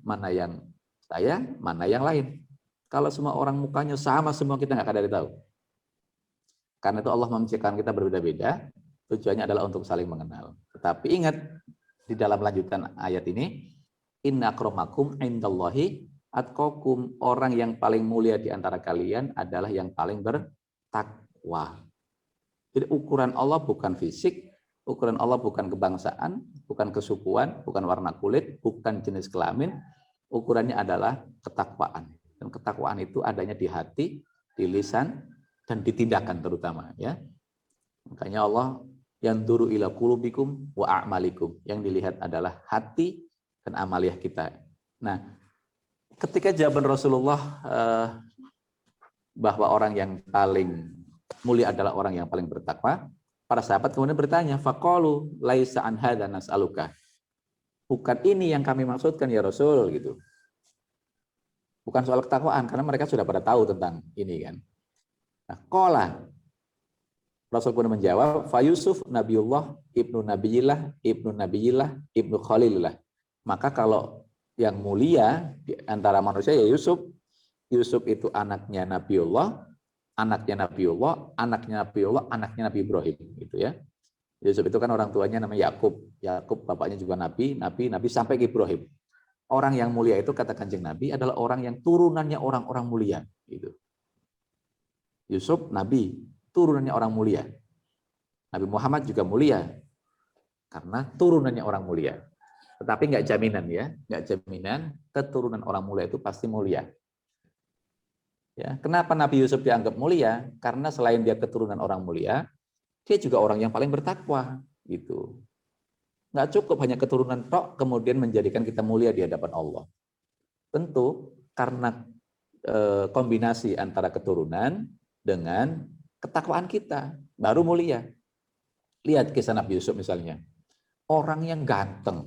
mana yang saya, mana yang lain. Kalau semua orang mukanya sama semua, kita nggak akan ada tahu. Karena itu Allah menciptakan kita berbeda-beda, Tujuannya adalah untuk saling mengenal. Tetapi ingat, di dalam lanjutan ayat ini, inna akramakum indallahi atqakum, orang yang paling mulia di antara kalian adalah yang paling bertakwa. Jadi ukuran Allah bukan fisik, ukuran Allah bukan kebangsaan, bukan kesukuan, bukan warna kulit, bukan jenis kelamin, ukurannya adalah ketakwaan. Dan ketakwaan itu adanya di hati, di lisan, dan di tindakan terutama. Ya. Makanya Allah yanzuru ila qulubikum wa a'malikum. Yang dilihat adalah hati dan amaliyah kita. Nah, ketika jawaban Rasulullah bahwa orang yang paling mulia adalah orang yang paling bertakwa, para sahabat kemudian bertanya, faqalu laisa an hadza nas'aluka. Bukan ini yang kami maksudkan ya Rasul gitu. Bukan soal ketakwaan karena mereka sudah pada tahu tentang ini kan. Nah, qala Rasul pun menjawab, fa Yusuf Nabiullah ibnu Nabiyillah ibnu Khalilillah. Maka kalau yang mulia di antara manusia ya Yusuf. Yusuf itu anaknya Nabiullah, anaknya Nabi Ibrahim gitu ya. Yusuf itu kan orang tuanya namanya Yakub. Yakub bapaknya juga nabi sampai ke Ibrahim. Orang yang mulia itu kata Kanjeng Nabi adalah orang yang turunannya orang-orang mulia gitu. Yusuf nabi, turunannya orang mulia. Nabi Muhammad juga mulia karena turunannya orang mulia. Tetapi nggak jaminan ya, nggak jaminan keturunan orang mulia itu pasti mulia. Ya, kenapa Nabi Yusuf dianggap mulia? Karena selain dia keturunan orang mulia, dia juga orang yang paling bertakwa, gitu. Nggak cukup hanya keturunan tok kemudian menjadikan kita mulia di hadapan Allah. Tentu karena kombinasi antara keturunan dengan ketakwaan kita baru mulia. Lihat kisah Nabi Yusuf misalnya, orang yang ganteng,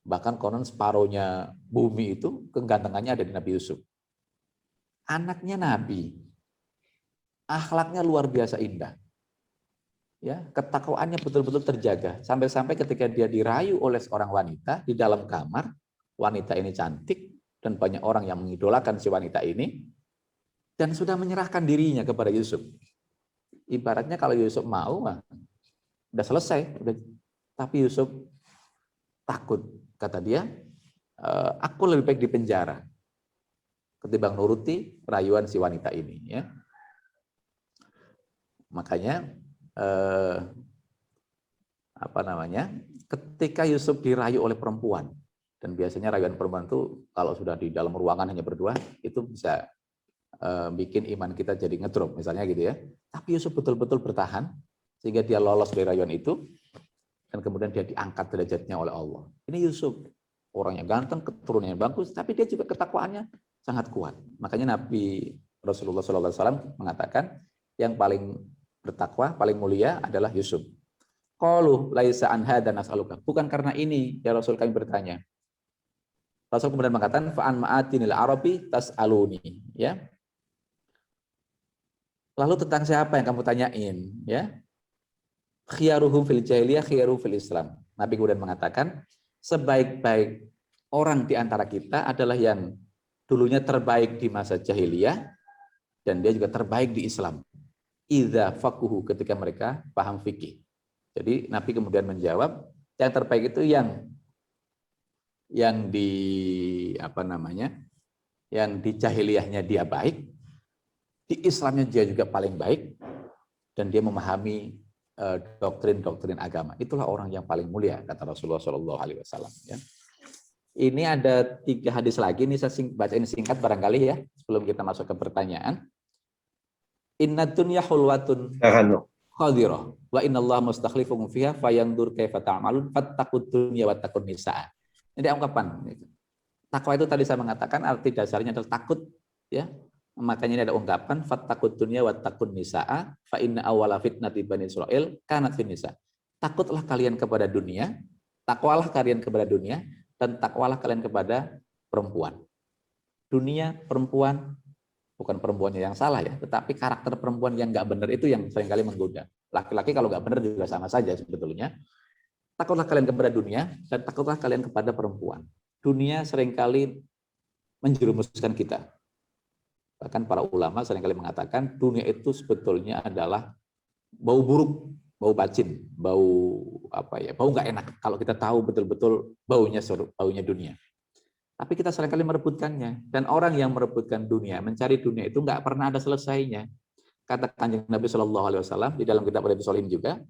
bahkan konon separuhnya bumi itu kegantengannya ada di Nabi Yusuf. Anaknya Nabi, akhlaknya luar biasa indah, ya ketakwaannya betul-betul terjaga sampai-sampai ketika dia dirayu oleh seorang wanita di dalam kamar, wanita ini cantik dan banyak orang yang mengidolakan si wanita ini dan sudah menyerahkan dirinya kepada Yusuf. Ibaratnya kalau Yusuf mau, udah selesai, tapi Yusuf takut, kata dia, aku lebih baik di penjara ketimbang nuruti rayuan si wanita ini ya. Makanya ketika Yusuf dirayu oleh perempuan, dan biasanya rayuan perempuan itu kalau sudah di dalam ruangan hanya berdua itu bisa bikin iman kita jadi ngedrop misalnya gitu ya. Tapi Yusuf betul-betul bertahan sehingga dia lolos dari rayuan itu dan kemudian dia diangkat derajatnya oleh Allah. Ini Yusuf, orangnya ganteng, keturunannya bagus, tapi dia juga ketakwaannya sangat kuat. Makanya Nabi Rasulullah SAW mengatakan yang paling bertakwa, paling mulia adalah Yusuf. Qalu laisa an hadza nas'aluka. Bukan karena ini ya Rasul kami bertanya. Rasul kemudian mengatakan fa'an ma'atinil arabi tas'aluni, ya. Lalu tentang siapa yang kamu tanyain, ya? Khiyaruhum fil jahiliyah khiyaruhum fil Islam. Nabi kemudian mengatakan sebaik-baik orang di antara kita adalah yang dulunya terbaik di masa jahiliyah dan dia juga terbaik di Islam. Idza faquhu, ketika mereka paham fikih. Jadi Nabi kemudian menjawab, yang terbaik itu yang di yang di jahiliyahnya dia baik, di Islamnya dia juga paling baik, dan dia memahami doktrin-doktrin agama. Itulah orang yang paling mulia, kata Rasulullah SAW. Ya. Ini ada 3 hadis lagi, ini saya baca ini singkat barangkali ya, sebelum kita masuk ke pertanyaan. Inna dunya hulwatun khadirah wa innallaha mustakhlifukum fiha fayandur kaifa ta'malun fattaqud dunya wattaqun nisaa. Ini ungkapan. Takwa itu tadi saya mengatakan arti dasarnya adalah takut, ya. Makanya ini ada ungkapan fattaqud dunya wattaqun nisaa fa inna awwala fitnati bani Israil kanat fin nisa. Takutlah kalian kepada dunia, takwalah kalian kepada dunia, dan takwalah kalian kepada perempuan. Dunia, perempuan, bukan perempuannya yang salah ya, tetapi karakter perempuan yang nggak benar itu yang seringkali menggoda. Laki-laki kalau nggak benar juga sama saja sebetulnya. Takutlah kalian kepada dunia dan takutlah kalian kepada perempuan. Dunia seringkali menjerumuskan kita. Bahkan para ulama seringkali mengatakan dunia itu sebetulnya adalah bau buruk bau bacin, bau apa ya, bau nggak enak kalau kita tahu betul-betul baunya dunia. Tapi kita seringkali merebutkannya, dan orang yang merebutkan dunia, mencari dunia itu nggak pernah ada selesainya. Kata Kanjeng Nabi Shallallahu Alaihi Wasallam di dalam kitab Riyadhus Shalihin juga,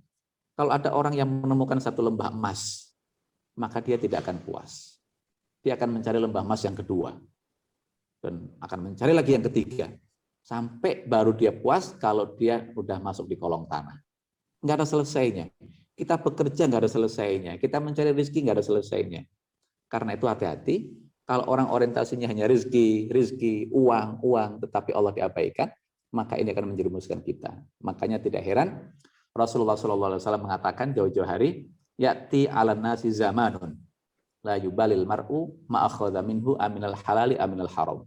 kalau ada orang yang menemukan satu lembah emas, maka dia tidak akan puas. Dia akan mencari lembah emas yang kedua, dan akan mencari lagi yang ketiga, sampai baru dia puas kalau dia udah masuk di kolong tanah. Nggak ada selesainya. Kita bekerja nggak ada selesainya. Kita mencari rezeki nggak ada selesainya. Karena itu hati-hati. Kalau orang orientasinya hanya rezeki, uang, tetapi Allah diabaikan, maka ini akan menjerumuskan kita. Makanya tidak heran Rasulullah SAW mengatakan jauh-jauh hari, ya'ti 'alan nasi zamanun la yubalil mar'u ma akhadha minhu aminal halali aminal haram.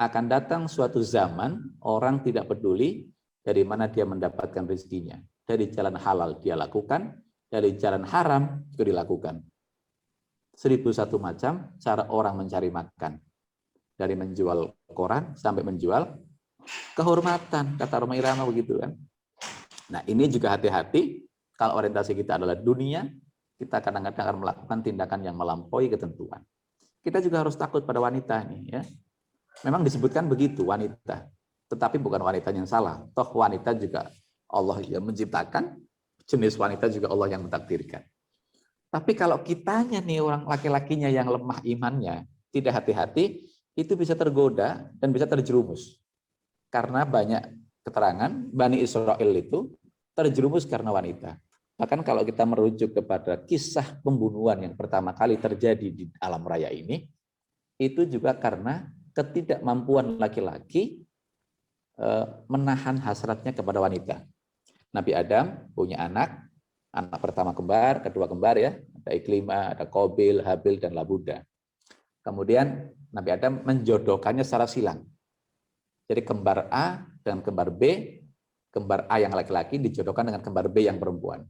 Akan datang suatu zaman orang tidak peduli dari mana dia mendapatkan rezekinya. Dari jalan halal dia lakukan, dari jalan haram juga dilakukan. 1001 macam cara orang mencari makan. Dari menjual koran sampai menjual kehormatan, kata Roma Irama begitu kan. Nah, ini juga hati-hati kalau orientasi kita adalah dunia, kita kadang-kadang akan melakukan tindakan yang melampaui ketentuan. Kita juga harus takut pada wanita nih ya. Memang disebutkan begitu wanita, tetapi bukan wanita yang salah. Toh wanita juga Allah yang menciptakan, jenis wanita juga Allah yang mentakdirkan. Tapi kalau kitanya nih orang laki-lakinya yang lemah imannya, tidak hati-hati, itu bisa tergoda dan bisa terjerumus. Karena banyak keterangan, Bani Israel itu terjerumus karena wanita. Bahkan kalau kita merujuk kepada kisah pembunuhan yang pertama kali terjadi di alam raya ini, itu juga karena ketidakmampuan laki-laki menahan hasratnya kepada wanita. Nabi Adam punya anak pertama kembar, kedua kembar ya, ada Iklimah, ada Qabil, Habil, dan Labuda. Kemudian Nabi Adam menjodohkannya secara silang. Jadi kembar A dan kembar B, kembar A yang laki-laki dijodohkan dengan kembar B yang perempuan.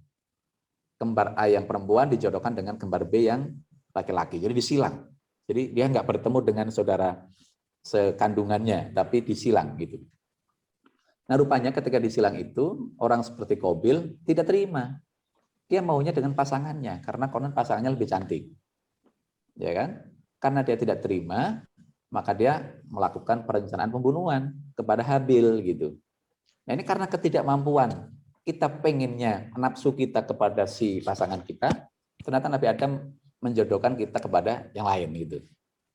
Kembar A yang perempuan dijodohkan dengan kembar B yang laki-laki. Jadi disilang. Jadi dia nggak bertemu dengan saudara sekandungannya, tapi disilang gitu. Nah rupanya ketika disilang itu, orang seperti Qabil tidak terima. Dia maunya dengan pasangannya, karena konon pasangannya lebih cantik. Ya kan? Karena dia tidak terima, maka dia melakukan perencanaan pembunuhan kepada Habil gitu. Nah ini karena ketidakmampuan, kita pengennya nafsu kita kepada si pasangan kita, ternyata Nabi Adam menjodohkan kita kepada yang lain gitu.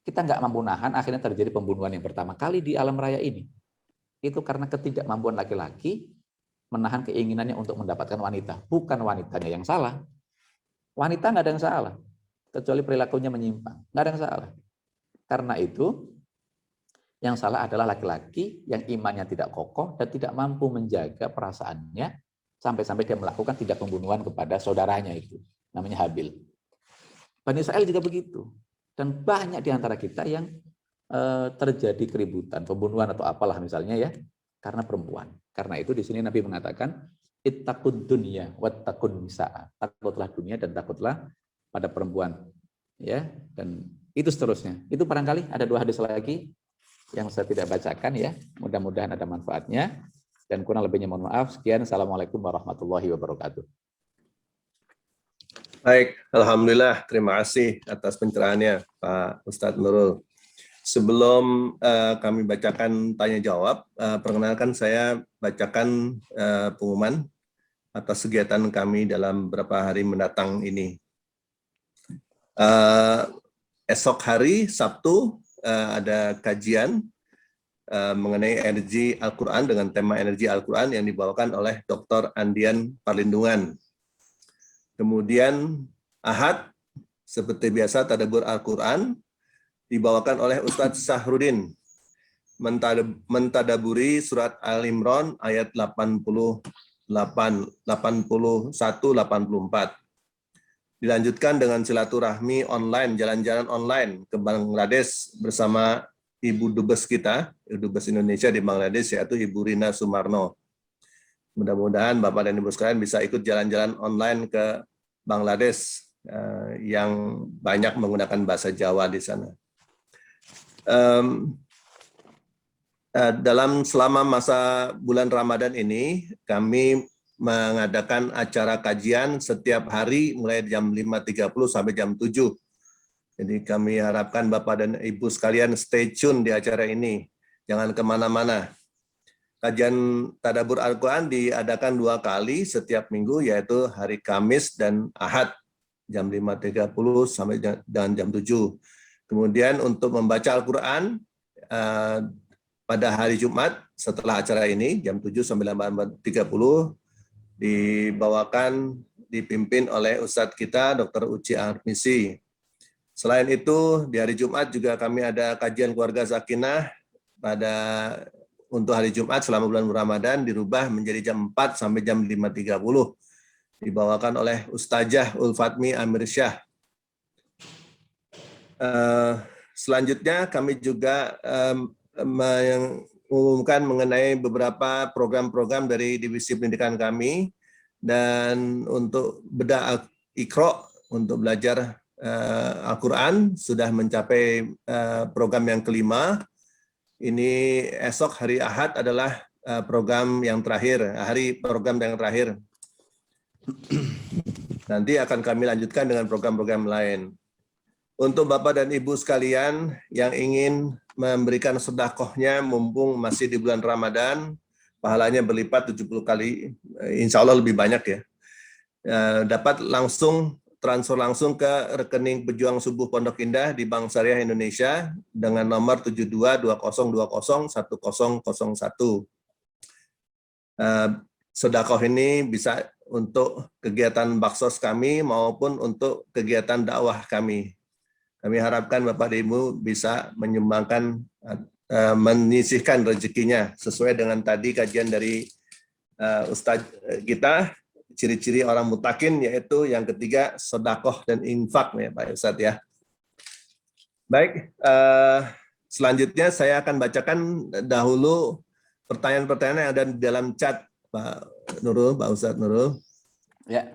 Kita nggak mampu nahan, akhirnya terjadi pembunuhan yang pertama kali di alam raya ini. Itu karena ketidakmampuan laki-laki menahan keinginannya untuk mendapatkan wanita. Bukan wanitanya yang salah. Wanita nggak ada yang salah. Kecuali perilakunya menyimpang. Nggak ada yang salah. Karena itu, yang salah adalah laki-laki yang imannya tidak kokoh dan tidak mampu menjaga perasaannya sampai-sampai dia melakukan tindak pembunuhan kepada saudaranya itu. Namanya Habil. Bani Israel juga begitu. Dan banyak di antara kita yang terjadi keributan, pembunuhan atau apalah misalnya ya, karena perempuan. Karena itu di sini Nabi mengatakan ittaqud dunya wattaqun nisaa. Takutlah dunia dan takutlah pada perempuan. Ya, dan itu seterusnya. Itu barangkali ada 2 hadis lagi yang saya tidak bacakan ya. Mudah-mudahan ada manfaatnya dan kurang lebihnya mohon maaf. Sekian. Assalamualaikum warahmatullahi wabarakatuh. Baik, alhamdulillah. Terima kasih atas pencerahannya Pak Ustadz Nurul. Sebelum kami bacakan tanya jawab, perkenalkan saya bacakan pengumuman atas kegiatan kami dalam beberapa hari mendatang ini. Esok hari Sabtu ada kajian mengenai energi Al-Quran dengan tema energi Al-Quran yang dibawakan oleh Dr. Andian Parlindungan. Kemudian Ahad seperti biasa tadabbur Al-Quran dibawakan oleh Ustadz Sahrudin, mentadaburi surat Al-Imran ayat 81-84. Dilanjutkan dengan silaturahmi online, jalan-jalan online ke Bangladesh bersama Ibu Dubes kita, Ibu Dubes Indonesia di Bangladesh, yaitu Ibu Rina Sumarno. Mudah-mudahan Bapak dan Ibu sekalian bisa ikut jalan-jalan online ke Bangladesh yang banyak menggunakan bahasa Jawa di sana. Selama masa bulan Ramadan ini, kami mengadakan acara kajian setiap hari mulai jam 5.30 sampai jam 7. Jadi kami harapkan Bapak dan Ibu sekalian stay tune di acara ini. Jangan kemana-mana. Kajian Tadabbur Al-Quran diadakan 2 kali setiap minggu, yaitu hari Kamis dan Ahad, jam 5.30 sampai jam 7. Kemudian untuk membaca Al-Quran, pada hari Jumat setelah acara ini, jam 7 sampai 8.30, dipimpin oleh Ustadz kita, Dr. Uci Armisi. Selain itu, di hari Jumat juga kami ada kajian keluarga sakinah untuk hari Jumat selama bulan Ramadan dirubah menjadi jam 4 sampai jam 5.30. Dibawakan oleh Ustazah Ulfatmi Amir Syah. Selanjutnya kami juga mengumumkan mengenai beberapa program-program dari Divisi Pendidikan kami, dan untuk bedah Iqra untuk belajar Al-Quran sudah mencapai program yang kelima. Ini esok hari Ahad adalah program yang terakhir. Nanti akan kami lanjutkan dengan program-program lain. Untuk Bapak dan Ibu sekalian yang ingin memberikan sedekahnya mumpung masih di bulan Ramadan, pahalanya berlipat 70 kali, insya Allah lebih banyak ya. Dapat transfer langsung ke rekening Pejuang Subuh Pondok Indah di Bank Syariah Indonesia dengan nomor 7220201001. Sedekah ini bisa untuk kegiatan baksos kami maupun untuk kegiatan dakwah kami. Kami harapkan Bapak dan Ibu bisa menyumbangkan, menyisihkan rezekinya sesuai dengan tadi kajian dari Ustadz kita, ciri-ciri orang mutakin, yaitu yang ketiga sedekah dan infak ya Pak Ustadz ya. Baik, selanjutnya saya akan bacakan dahulu pertanyaan-pertanyaan yang ada di dalam chat Pak Nurul, Pak Ustadz Nurul. Ya.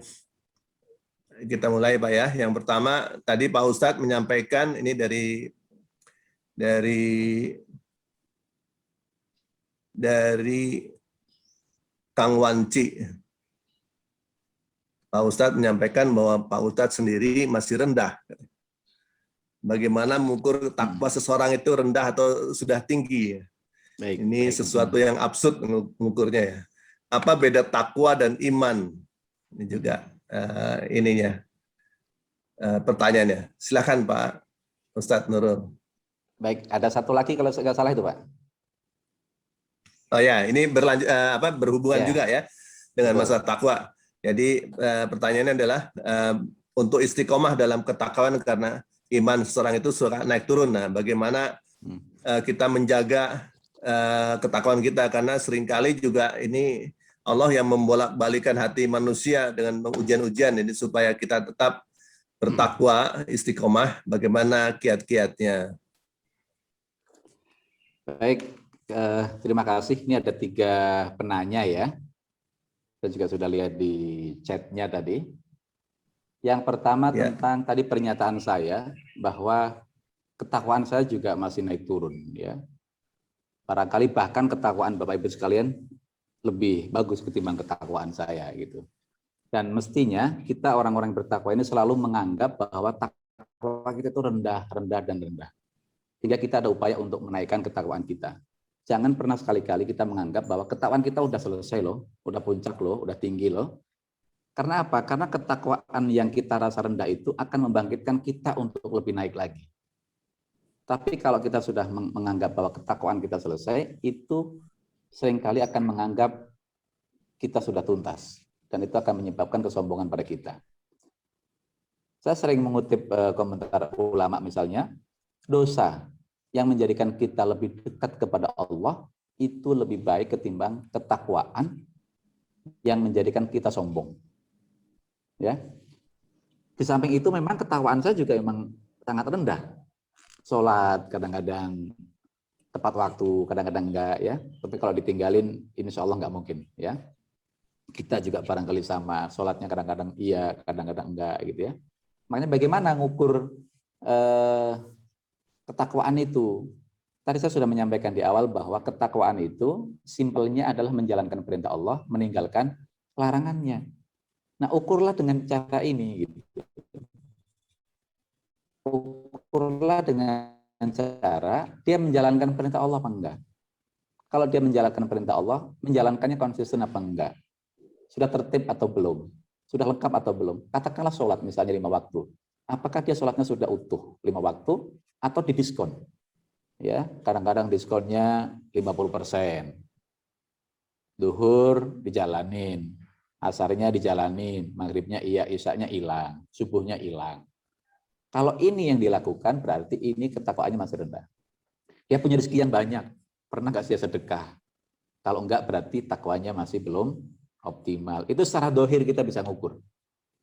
Kita mulai Pak ya. Yang pertama tadi Pak Ustadz menyampaikan ini dari Kang Wanci. Pak Ustadz menyampaikan bahwa Pak Ustadz sendiri masih rendah. Bagaimana mengukur takwa seseorang itu rendah atau sudah tinggi? Ini sesuatu yang absurd mengukurnya ya. Apa beda takwa dan iman? Ini juga pertanyaannya. Silakan Pak Ustadz Nurul. Baik, ada satu lagi kalau nggak salah itu Pak. Oh ya, ini berhubungan juga ya dengan masalah takwa. Jadi pertanyaannya adalah untuk istiqomah dalam ketakwaan, karena iman seseorang itu suka naik turun. Nah, bagaimana kita menjaga ketakwaan kita, karena seringkali juga ini Allah yang membolak-balikan hati manusia dengan ujian-ujian ini supaya kita tetap bertakwa, istiqomah. Bagaimana kiat-kiatnya? Baik, terima kasih. Ini ada 3 penanya ya. Saya juga sudah lihat di chatnya tadi. Yang pertama tentang tadi pernyataan saya bahwa ketakwaan saya juga masih naik turun ya. Barangkali bahkan ketakwaan Bapak Ibu sekalian lebih bagus ketimbang ketakwaan saya gitu. Dan mestinya kita orang-orang bertakwa ini selalu menganggap bahwa takwa kita itu rendah dan rendah. Sehingga kita ada upaya untuk menaikkan ketakwaan kita. Jangan pernah sekali-kali kita menganggap bahwa ketakwaan kita udah selesai loh, udah puncak loh, udah tinggi loh. Karena apa? Karena ketakwaan yang kita rasa rendah itu akan membangkitkan kita untuk lebih naik lagi. Tapi kalau kita sudah menganggap bahwa ketakwaan kita selesai, itu seringkali akan menganggap kita sudah tuntas. Dan itu akan menyebabkan kesombongan pada kita. Saya sering mengutip komentar ulama misalnya, dosa yang menjadikan kita lebih dekat kepada Allah itu lebih baik ketimbang ketakwaan yang menjadikan kita sombong. Ya. Di samping itu memang ketakwaan saya juga memang sangat rendah. Sholat kadang-kadang tepat waktu, kadang-kadang enggak ya. Tapi kalau ditinggalin, insya Allah enggak mungkin ya. Kita juga barangkali sama, sholatnya kadang-kadang iya, kadang-kadang enggak gitu ya. Makanya bagaimana ngukur ketakwaan itu? Tadi saya sudah menyampaikan di awal bahwa ketakwaan itu simpelnya adalah menjalankan perintah Allah, meninggalkan larangannya. Nah, ukurlah dengan cara ini gitu. Ukurlah dengan cara dia menjalankan perintah Allah apa enggak. Kalau dia menjalankan perintah Allah, menjalankannya konsisten apa enggak? Sudah tertib atau belum? Sudah lengkap atau belum? Katakanlah sholat misalnya 5 waktu. Apakah dia sholatnya sudah utuh 5 waktu atau didiskon? Ya, kadang-kadang diskonnya 50%. Duhur dijalanin, asarnya dijalanin, maghribnya iya, isyaknya hilang, subuhnya hilang. Kalau ini yang dilakukan berarti ini ketakwaannya masih rendah. Dia punya rezeki yang banyak, pernah nggak dia sedekah? Kalau enggak berarti takwanya masih belum optimal. Itu secara dohir kita bisa ngukur.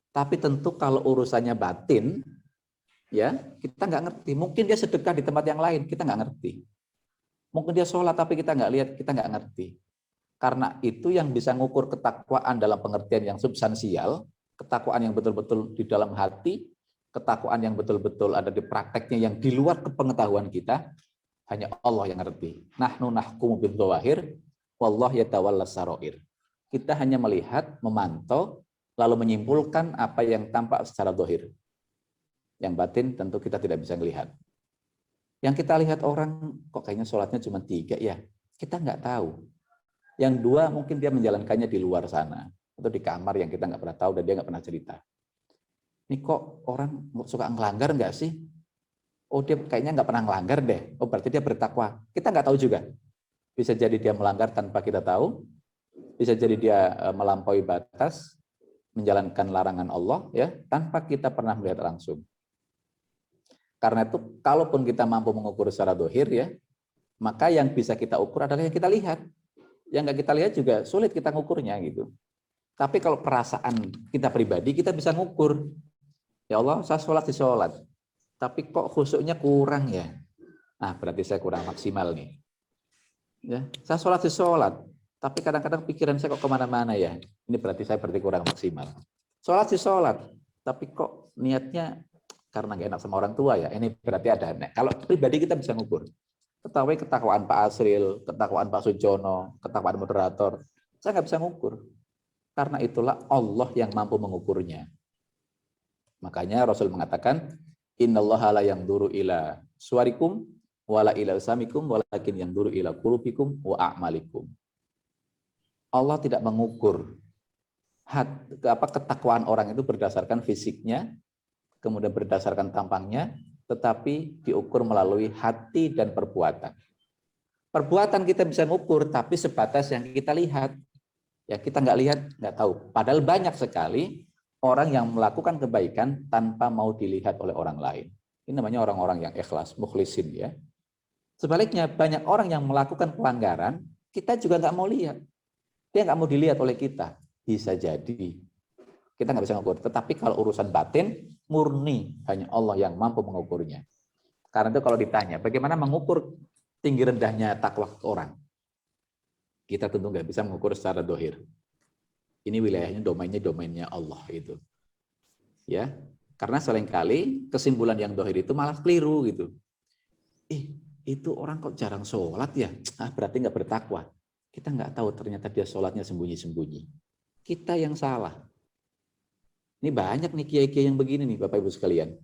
Tapi tentu kalau urusannya batin, ya kita nggak ngerti. Mungkin dia sedekah di tempat yang lain, kita nggak ngerti. Mungkin dia sholat tapi kita nggak lihat, kita nggak ngerti. Karena itu yang bisa ngukur ketakwaan dalam pengertian yang substansial, ketakwaan yang betul-betul di dalam hati, ketakwaan yang betul-betul ada di prakteknya yang di luar kepengetahuan kita, hanya Allah yang ngerti. Nahnu nahkumu bidzawahir, wallahu yatawallas sarair. Kita hanya melihat, memantau, lalu menyimpulkan apa yang tampak secara zahir. Yang batin tentu kita tidak bisa melihat. Yang kita lihat orang, kok kayaknya sholatnya cuma 3 ya? Kita nggak tahu. Yang 2 mungkin dia menjalankannya di luar sana atau di kamar yang kita nggak pernah tahu dan dia nggak pernah cerita. Ini kok orang suka ngelanggar nggak sih? Oh dia kayaknya nggak pernah ngelanggar deh. Oh berarti dia bertakwa. Kita nggak tahu juga. Bisa jadi dia melanggar tanpa kita tahu. Bisa jadi dia melampaui batas, menjalankan larangan Allah ya tanpa kita pernah melihat langsung. Karena itu kalaupun kita mampu mengukur secara dohir ya, maka yang bisa kita ukur adalah yang kita lihat. Yang nggak kita lihat juga sulit kita ngukurnya gitu. Tapi kalau perasaan kita pribadi kita bisa ngukur. Ya Allah, saya sholat di sholat, tapi kok khusyuknya kurang ya. Nah berarti saya kurang maksimal nih. Ya, saya sholat di sholat, tapi kadang-kadang pikiran saya kok kemana-mana ya. Ini berarti saya kurang maksimal. Sholat di sholat, tapi kok niatnya karena nggak enak sama orang tua ya. Ini berarti ada. Nah, kalau pribadi kita bisa ngukur. Ketahui ketakwaan Pak Asril, ketakwaan Pak Sujono, ketakwaan moderator. Saya nggak bisa ngukur. Karena itulah Allah yang mampu mengukurnya. Makanya Rasul mengatakan, innallaha la yanzuru ila suwarikum wala ila usamikum walakin yanzuru ila qulubikum wa a'malikum. Allah tidak mengukur ketakwaan orang itu berdasarkan fisiknya, kemudian berdasarkan tampangnya, tetapi diukur melalui hati dan perbuatan. Perbuatan kita bisa mengukur, tapi sebatas yang kita lihat. Ya kita nggak lihat, nggak tahu. Padahal banyak sekali orang yang melakukan kebaikan tanpa mau dilihat oleh orang lain. Ini namanya orang-orang yang ikhlas, mukhlisin ya. Sebaliknya banyak orang yang melakukan pelanggaran, kita juga nggak mau lihat. Dia nggak mau dilihat oleh kita. Bisa jadi. Kita nggak bisa mengukur. Tetapi kalau urusan batin, murni hanya Allah yang mampu mengukurnya. Karena itu kalau ditanya, bagaimana mengukur tinggi rendahnya takwa orang? Kita tentu nggak bisa mengukur secara dohir. Ini wilayahnya, domainnya Allah itu. Ya, karena seringkali kesimpulan yang dohir itu malah keliru gitu. Itu orang kok jarang sholat ya? Berarti nggak bertakwa. Kita nggak tahu ternyata dia sholatnya sembunyi-sembunyi. Kita yang salah. Ini banyak nih kiai-kiai yang begini nih Bapak Ibu sekalian.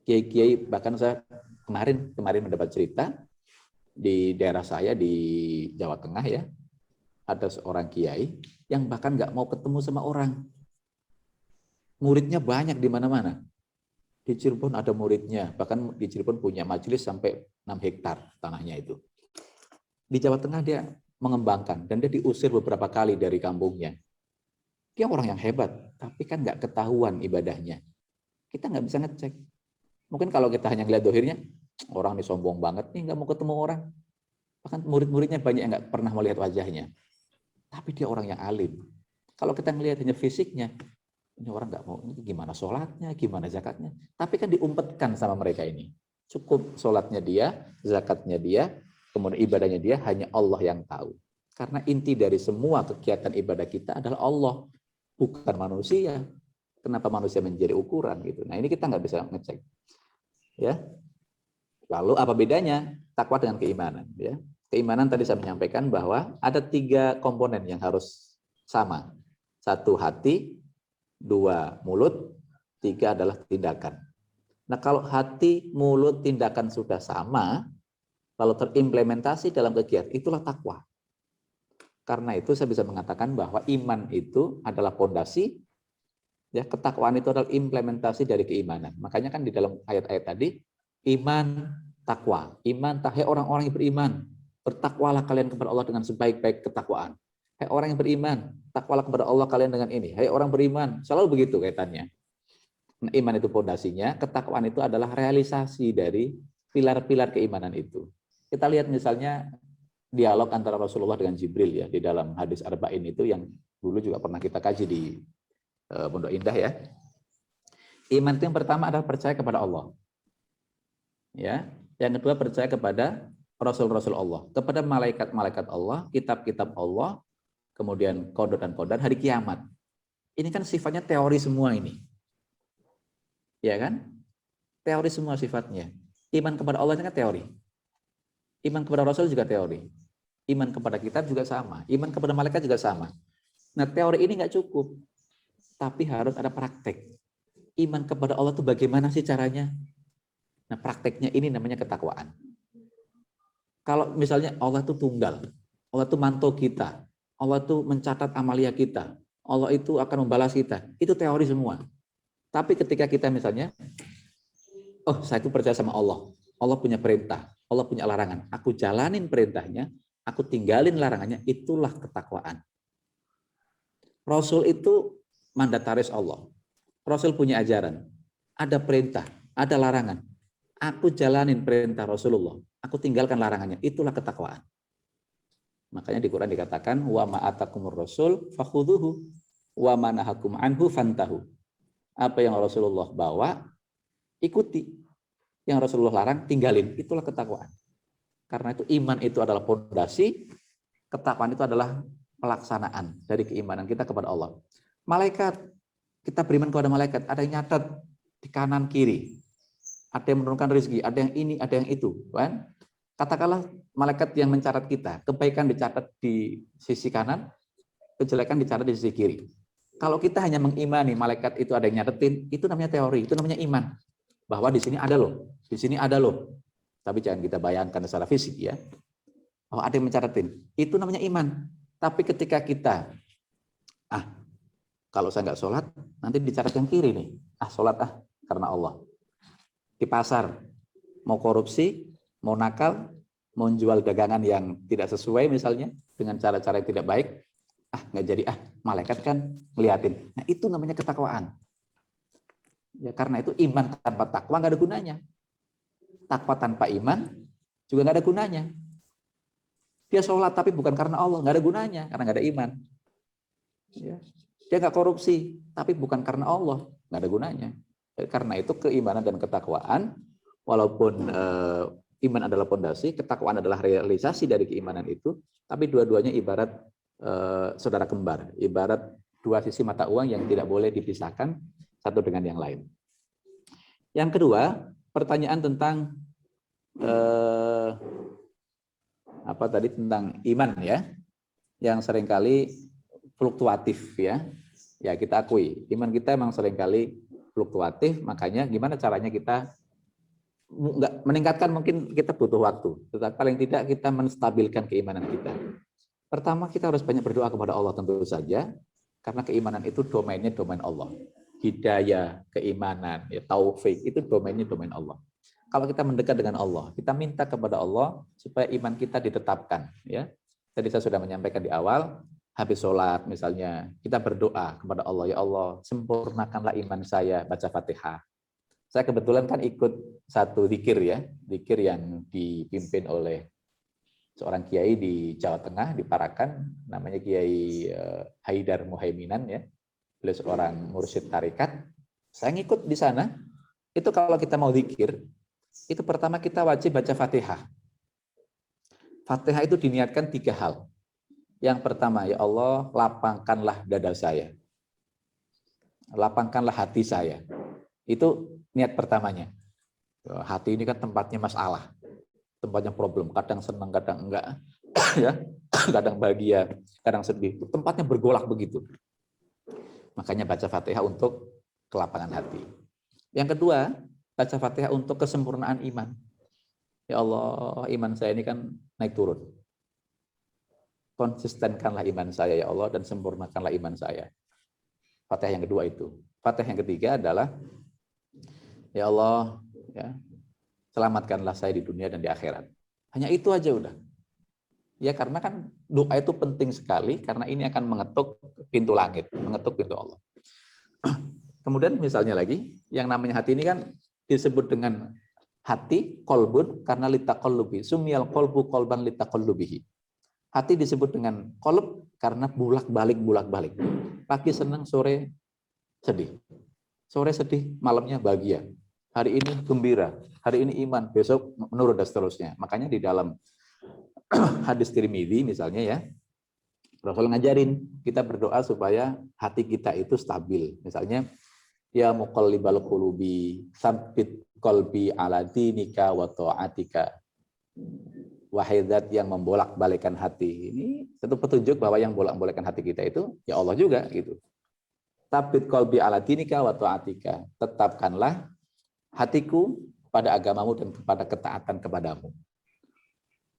Kiai-kiai, bahkan saya kemarin mendapat cerita di daerah saya di Jawa Tengah ya, ada seorang kiai yang bahkan nggak mau ketemu sama orang. Muridnya banyak di mana-mana. Di Cirebon ada muridnya, bahkan di Cirebon punya majelis sampai 6 hektar tanahnya itu. Di Jawa Tengah dia mengembangkan dan dia diusir beberapa kali dari kampungnya. Dia orang yang hebat, tapi kan nggak ketahuan ibadahnya. Kita nggak bisa ngecek. Mungkin kalau kita hanya ngeliat dohirnya, orang ini sombong banget nih, nggak mau ketemu orang. Bahkan murid-muridnya banyak yang nggak pernah melihat wajahnya. Tapi dia orang yang alim. Kalau kita ngelihat hanya fisiknya, ini orang nggak mau, ini gimana sholatnya, gimana zakatnya. Tapi kan diumpetkan sama mereka ini. Cukup sholatnya dia, zakatnya dia, kemudian ibadahnya dia, hanya Allah yang tahu. Karena inti dari semua kegiatan ibadah kita adalah Allah, bukan manusia. Kenapa manusia menjadi ukuran gitu? Nah ini kita nggak bisa ngecek. Ya. Lalu apa bedanya takwa dengan keimanan? Ya. Keimanan tadi saya menyampaikan bahwa ada 3 komponen yang harus sama. 1 hati, 2 mulut, 3 adalah tindakan. Nah, kalau hati, mulut, tindakan sudah sama, lalu terimplementasi dalam kegiatan, itulah takwa. Karena itu saya bisa mengatakan bahwa iman itu adalah fondasi, ya, ketakwaan itu adalah implementasi dari keimanan. Makanya kan di dalam ayat-ayat tadi, iman, takwa. Iman, hai orang-orang yang beriman, bertakwalah kalian kepada Allah dengan sebaik-baik ketakwaan. Hai orang yang beriman, takwalah kepada Allah kalian dengan ini. Hai orang beriman, selalu begitu kaitannya. Nah, iman itu fondasinya, ketakwaan itu adalah realisasi dari pilar-pilar keimanan itu. Kita lihat misalnya dialog antara Rasulullah dengan Jibril ya di dalam hadis Arba'in itu yang dulu juga pernah kita kaji di Pondok Indah ya. Iman itu yang pertama adalah percaya kepada Allah. Ya, yang kedua percaya kepada Rasul-Rasul Allah, kepada malaikat-malaikat Allah, kitab-kitab Allah, kemudian qada dan qadar, hari kiamat. Ini kan sifatnya teori semua ini. Ya kan? Teori semua sifatnya. Iman kepada Allah ini kan teori. Iman kepada Rasul juga teori. Iman kepada kitab juga sama. Iman kepada malaikat juga sama. Nah, teori ini nggak cukup. Tapi harus ada praktek. Iman kepada Allah itu bagaimana sih caranya? Nah, prakteknya ini namanya ketakwaan. Kalau misalnya Allah itu tunggal, Allah itu manto kita, Allah itu mencatat amalia kita, Allah itu akan membalas kita, itu teori semua. Tapi ketika kita misalnya, oh saya itu percaya sama Allah, Allah punya perintah, Allah punya larangan, aku jalanin perintahnya, aku tinggalin larangannya, itulah ketakwaan. Rasul itu mandataris Allah, Rasul punya ajaran, ada perintah, ada larangan, aku jalanin perintah Rasulullah, aku tinggalkan larangannya, itulah ketakwaan. Makanya di Quran dikatakan, wa ma'atakumur rasul fakhudhuhu wa manahakum anhu fantahu. Apa yang Rasulullah bawa, ikuti. Yang Rasulullah larang, tinggalin. Itulah ketakwaan. Karena itu iman itu adalah fondasi, ketakwaan itu adalah pelaksanaan dari keimanan kita kepada Allah. Malaikat, kita beriman kepada malaikat, ada yang nyatat di kanan kiri. Ada yang menurunkan rezeki, ada yang ini, ada yang itu. Kan? Katakanlah malaikat yang mencatat kita, kebaikan dicatat di sisi kanan, kejelekan dicatat di sisi kiri. Kalau kita hanya mengimani malaikat itu ada yang nyatetin, itu namanya teori, itu namanya iman. Bahwa di sini ada loh, di sini ada loh. Tapi jangan kita bayangkan secara fisik ya. Bahwa ada yang mencatetin, itu namanya iman. Tapi ketika kita, kalau saya nggak sholat, nanti dicatat yang kiri nih. Sholat karena Allah. Di pasar, mau korupsi, mau nakal, mau jual dagangan yang tidak sesuai misalnya, dengan cara-cara yang tidak baik, nggak jadi, malaikat kan ngeliatin. Nah itu namanya ketakwaan. Ya karena itu iman tanpa takwa nggak ada gunanya. Takwa tanpa iman juga nggak ada gunanya. Dia sholat tapi bukan karena Allah, nggak ada gunanya, karena nggak ada iman. Ya. Dia nggak korupsi, tapi bukan karena Allah, nggak ada gunanya. Karena itu keimanan dan ketakwaan, walaupun iman adalah fondasi, ketakwaan adalah realisasi dari keimanan itu, tapi dua-duanya ibarat saudara kembar, ibarat dua sisi mata uang yang tidak boleh dipisahkan satu dengan yang lain. Yang kedua, pertanyaan tentang tentang iman ya, yang seringkali fluktuatif ya. Ya kita akui, iman kita memang seringkali fluktuatif, makanya gimana caranya kita nggak meningkatkan, mungkin kita butuh waktu, tetapi paling tidak kita menstabilkan keimanan kita. Pertama, kita harus banyak berdoa kepada Allah tentu saja, karena keimanan itu domainnya domain Allah. Hidayah, keimanan, ya, taufik, itu domainnya domain Allah. Kalau kita mendekat dengan Allah, kita minta kepada Allah supaya iman kita ditetapkan. Ya, tadi saya sudah menyampaikan di awal, habis sholat misalnya, kita berdoa kepada Allah, ya Allah, sempurnakanlah iman saya, baca Fatihah. Saya kebetulan kan ikut satu zikir ya, zikir yang dipimpin oleh seorang kiai di Jawa Tengah, di Parakan, namanya Kiai Haidar Muhaiminan ya. Beliau seorang mursyid tarekat. Saya ngikut di sana. Itu kalau kita mau zikir, itu pertama kita wajib baca Fatihah. Fatihah itu diniatkan 3 hal. Yang pertama, ya Allah, lapangkanlah dada saya. Lapangkanlah hati saya. Itu niat pertamanya. Hati ini kan tempatnya masalah. Tempatnya problem, kadang senang, kadang enggak, ya, kadang bahagia, kadang sedih. Tempatnya bergolak begitu. Makanya baca Fatihah untuk kelapangan hati. Yang kedua, baca Fatihah untuk kesempurnaan iman. Ya Allah, iman saya ini kan naik turun. Konsistenkanlah iman saya ya Allah dan sempurnakanlah iman saya. Fatihah yang kedua itu. Fatihah yang ketiga adalah ya Allah, ya, selamatkanlah saya di dunia dan di akhirat. Hanya itu aja udah. Ya karena kan doa itu penting sekali karena ini akan mengetuk pintu langit, mengetuk pintu Allah. Kemudian misalnya lagi, yang namanya hati ini kan disebut dengan hati kolbun karena litaqallubi. Sumiyal kolbu kolban litaqallubihi. Hati disebut dengan kolb karena bolak-balik. Pagi senang, sore sedih. Sore sedih, malamnya bahagia. Hari ini gembira, hari ini iman, besok menurun dan seterusnya. Makanya di dalam hadis Tirmidzi misalnya ya, Rasul ngajarin kita berdoa supaya hati kita itu stabil. Misalnya, ya muqallibal qulubi, tsabbit qalbi ala dinika wa ta'atika. Wahai zat yang membolak-balikan hati. Ini satu petunjuk bahwa yang bolak-balikan hati kita itu ya Allah juga gitu. Tsabbit qalbi ala dinika wa ta'atika. Tetapkanlah hatiku pada agamamu dan kepada ketaatan kepadamu.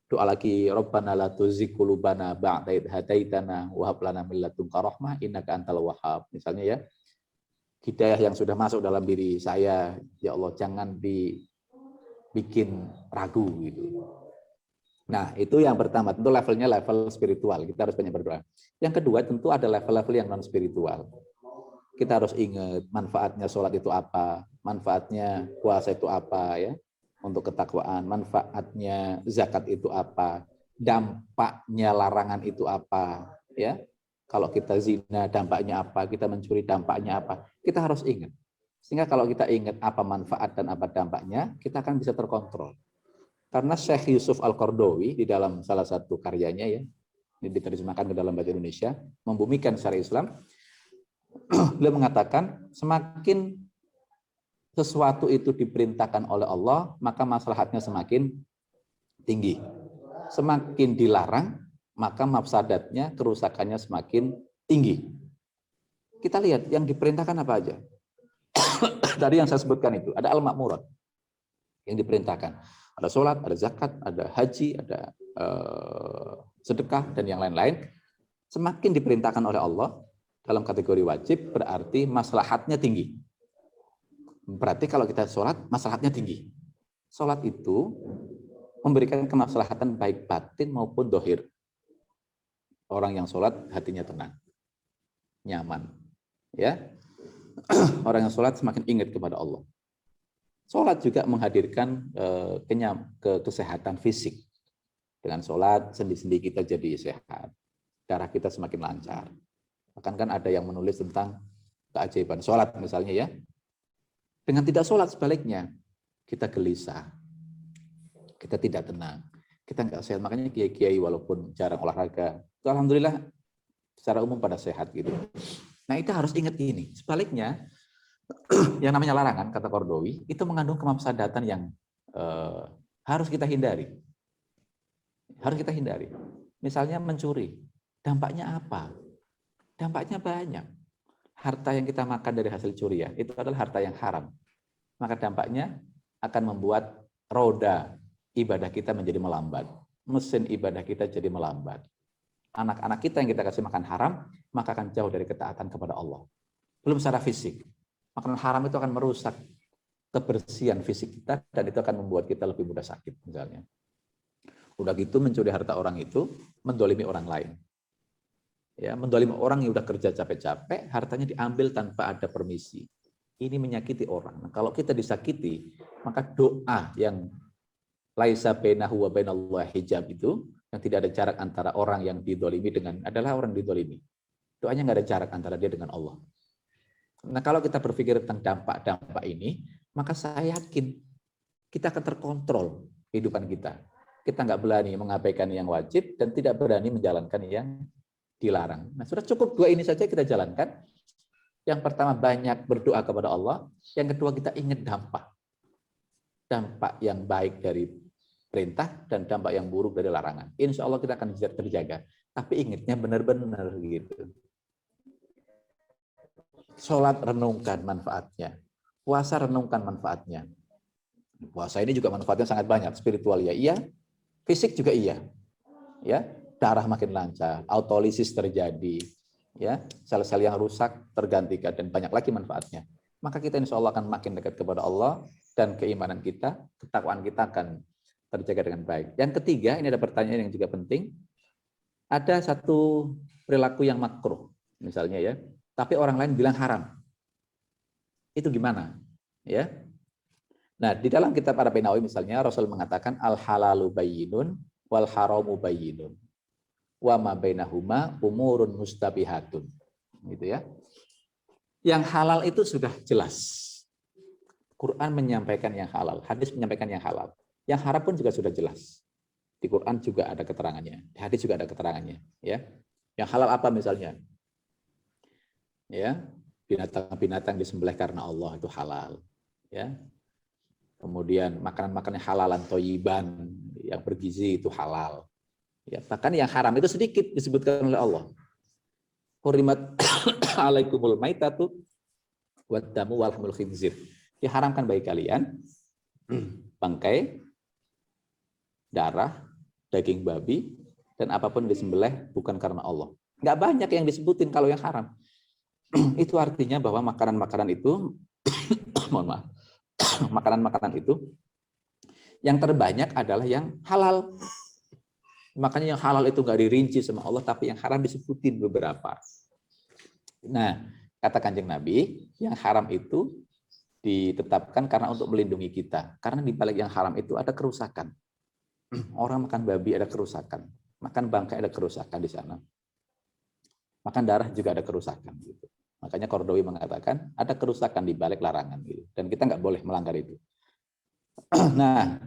Doa lagi, Rabbana la tuzigh qulubana ba'da idh hadaitana wa hab lana min ladunka rahmah innaka antal wahhab. Misalnya ya, hidayah yang sudah masuk dalam diri saya, ya Allah jangan dibikin ragu gitu. Nah, itu yang pertama, tentu levelnya level spiritual. Kita harus banyak berdoa. Yang kedua, tentu ada level-level yang non spiritual. Kita harus ingat manfaatnya sholat itu apa, manfaatnya puasa itu apa ya. Untuk ketakwaan, manfaatnya zakat itu apa, dampaknya larangan itu apa, ya. Kalau kita zina, dampaknya apa, kita mencuri, dampaknya apa, kita harus ingat. Sehingga kalau kita ingat apa manfaat dan apa dampaknya, kita akan bisa terkontrol. Karena Syekh Yusuf Al-Qardawi di dalam salah satu karyanya ya, ini diterjemahkan ke dalam bahasa Indonesia, membumikan syariat Islam, beliau mengatakan semakin sesuatu itu diperintahkan oleh Allah, maka maslahatnya semakin tinggi. Semakin dilarang, maka mafsadatnya, kerusakannya semakin tinggi. Kita lihat yang diperintahkan apa aja. Tadi yang saya sebutkan itu, ada al-ma'murat yang diperintahkan. Ada sholat, ada zakat, ada haji, ada sedekah, dan yang lain-lain. Semakin diperintahkan oleh Allah dalam kategori wajib, berarti maslahatnya tinggi. Berarti kalau kita sholat, maslahatnya tinggi. Sholat itu memberikan kemaslahatan baik batin maupun dohir. Orang yang sholat hatinya tenang, nyaman. Ya, orang yang sholat semakin ingat kepada Allah. Sholat juga menghadirkan kesehatan fisik. Dengan sholat, sendi-sendi kita jadi sehat. Darah kita semakin lancar. Bahkan kan ada yang menulis tentang keajaiban sholat misalnya ya. Dengan tidak sholat sebaliknya, kita gelisah, kita tidak tenang, kita nggak sehat. Makanya kiai-kiai walaupun jarang olahraga, itu alhamdulillah secara umum pada sehat gitu. Nah itu harus ingat ini. Sebaliknya, yang namanya larangan, kata Qardawi, itu mengandung kemafsadatan yang harus kita hindari. Harus kita hindari. Misalnya mencuri, dampaknya apa? Dampaknya banyak. Harta yang kita makan dari hasil curian itu adalah harta yang haram. Maka dampaknya akan membuat roda ibadah kita menjadi melambat. Mesin ibadah kita jadi melambat. Anak-anak kita yang kita kasih makan haram, maka akan jauh dari ketaatan kepada Allah. Belum secara fisik. Makanan haram itu akan merusak kebersihan fisik kita dan itu akan membuat kita lebih mudah sakit misalnya. Udah gitu mencuri harta orang itu, mendolimi orang lain. Ya, mendolimi orang yang udah kerja capek-capek, hartanya diambil tanpa ada permisi. Ini menyakiti orang. Nah, kalau kita disakiti, maka doa yang laisa bainahu wa bainallahi hijab itu, yang tidak ada jarak antara orang yang didolimi dengan adalah orang didolimi. Doanya nggak ada jarak antara dia dengan Allah. Nah, kalau kita berpikir tentang dampak-dampak ini, maka saya yakin kita akan terkontrol kehidupan kita. Kita nggak berani mengabaikan yang wajib dan tidak berani menjalankan yang dilarang. Nah, sudah cukup dua ini saja kita jalankan. Yang pertama banyak berdoa kepada Allah. Yang kedua kita ingat dampak. Dampak yang baik dari perintah dan dampak yang buruk dari larangan. Insya Allah kita akan terjaga. Tapi ingatnya benar-benar gitu. Sholat renungkan manfaatnya. Puasa renungkan manfaatnya. Puasa ini juga manfaatnya sangat banyak. Spiritual ya iya, fisik juga iya. Ya, darah makin lancar, autolisis terjadi, ya, sel-sel yang rusak tergantikan dan banyak lagi manfaatnya. Maka kita insya Allah akan makin dekat kepada Allah dan keimanan kita, ketakwaan kita akan terjaga dengan baik. Yang ketiga, ini ada pertanyaan yang juga penting. Ada satu perilaku yang makruh, misalnya ya, tapi orang lain bilang haram. Itu gimana? Ya. Nah, di dalam kitab Arba'in Nawawi misalnya Rasul mengatakan al halalu bayyinun wal haramu bayyinun wa ma bainahuma umurun mustabihatun. Gitu ya. Yang halal itu sudah jelas. Quran menyampaikan yang halal, hadis menyampaikan yang halal. Yang haram pun juga sudah jelas. Di Quran juga ada keterangannya, di hadis juga ada keterangannya, ya. Yang halal apa misalnya? Ya, binatang-binatang disembelih karena Allah itu halal, ya. Kemudian makanan-makanan halalan thayyiban yang bergizi itu halal. Ya, bahkan yang haram itu sedikit disebutkan oleh Allah. Hurimat alaikumul maitatu wad damu wal hamul khinzir. Diharamkan bagi kalian bangkai, darah, daging babi dan apapun disembelih bukan karena Allah. Enggak banyak yang disebutin kalau yang haram. Itu artinya bahwa makanan-makanan itu mohon maaf. Makanan-makanan itu yang terbanyak adalah yang halal. Makanya yang halal itu nggak dirinci sama Allah, tapi yang haram disebutin beberapa. Nah, kata Kanjeng Nabi, yang haram itu ditetapkan karena untuk melindungi kita. Karena di balik yang haram itu ada kerusakan. Orang makan babi ada kerusakan, makan bangkai ada kerusakan di sana. Makan darah juga ada kerusakan. Gitu. Makanya Qardawi mengatakan ada kerusakan di balik larangan. Gitu. Dan kita nggak boleh melanggar itu. Nah,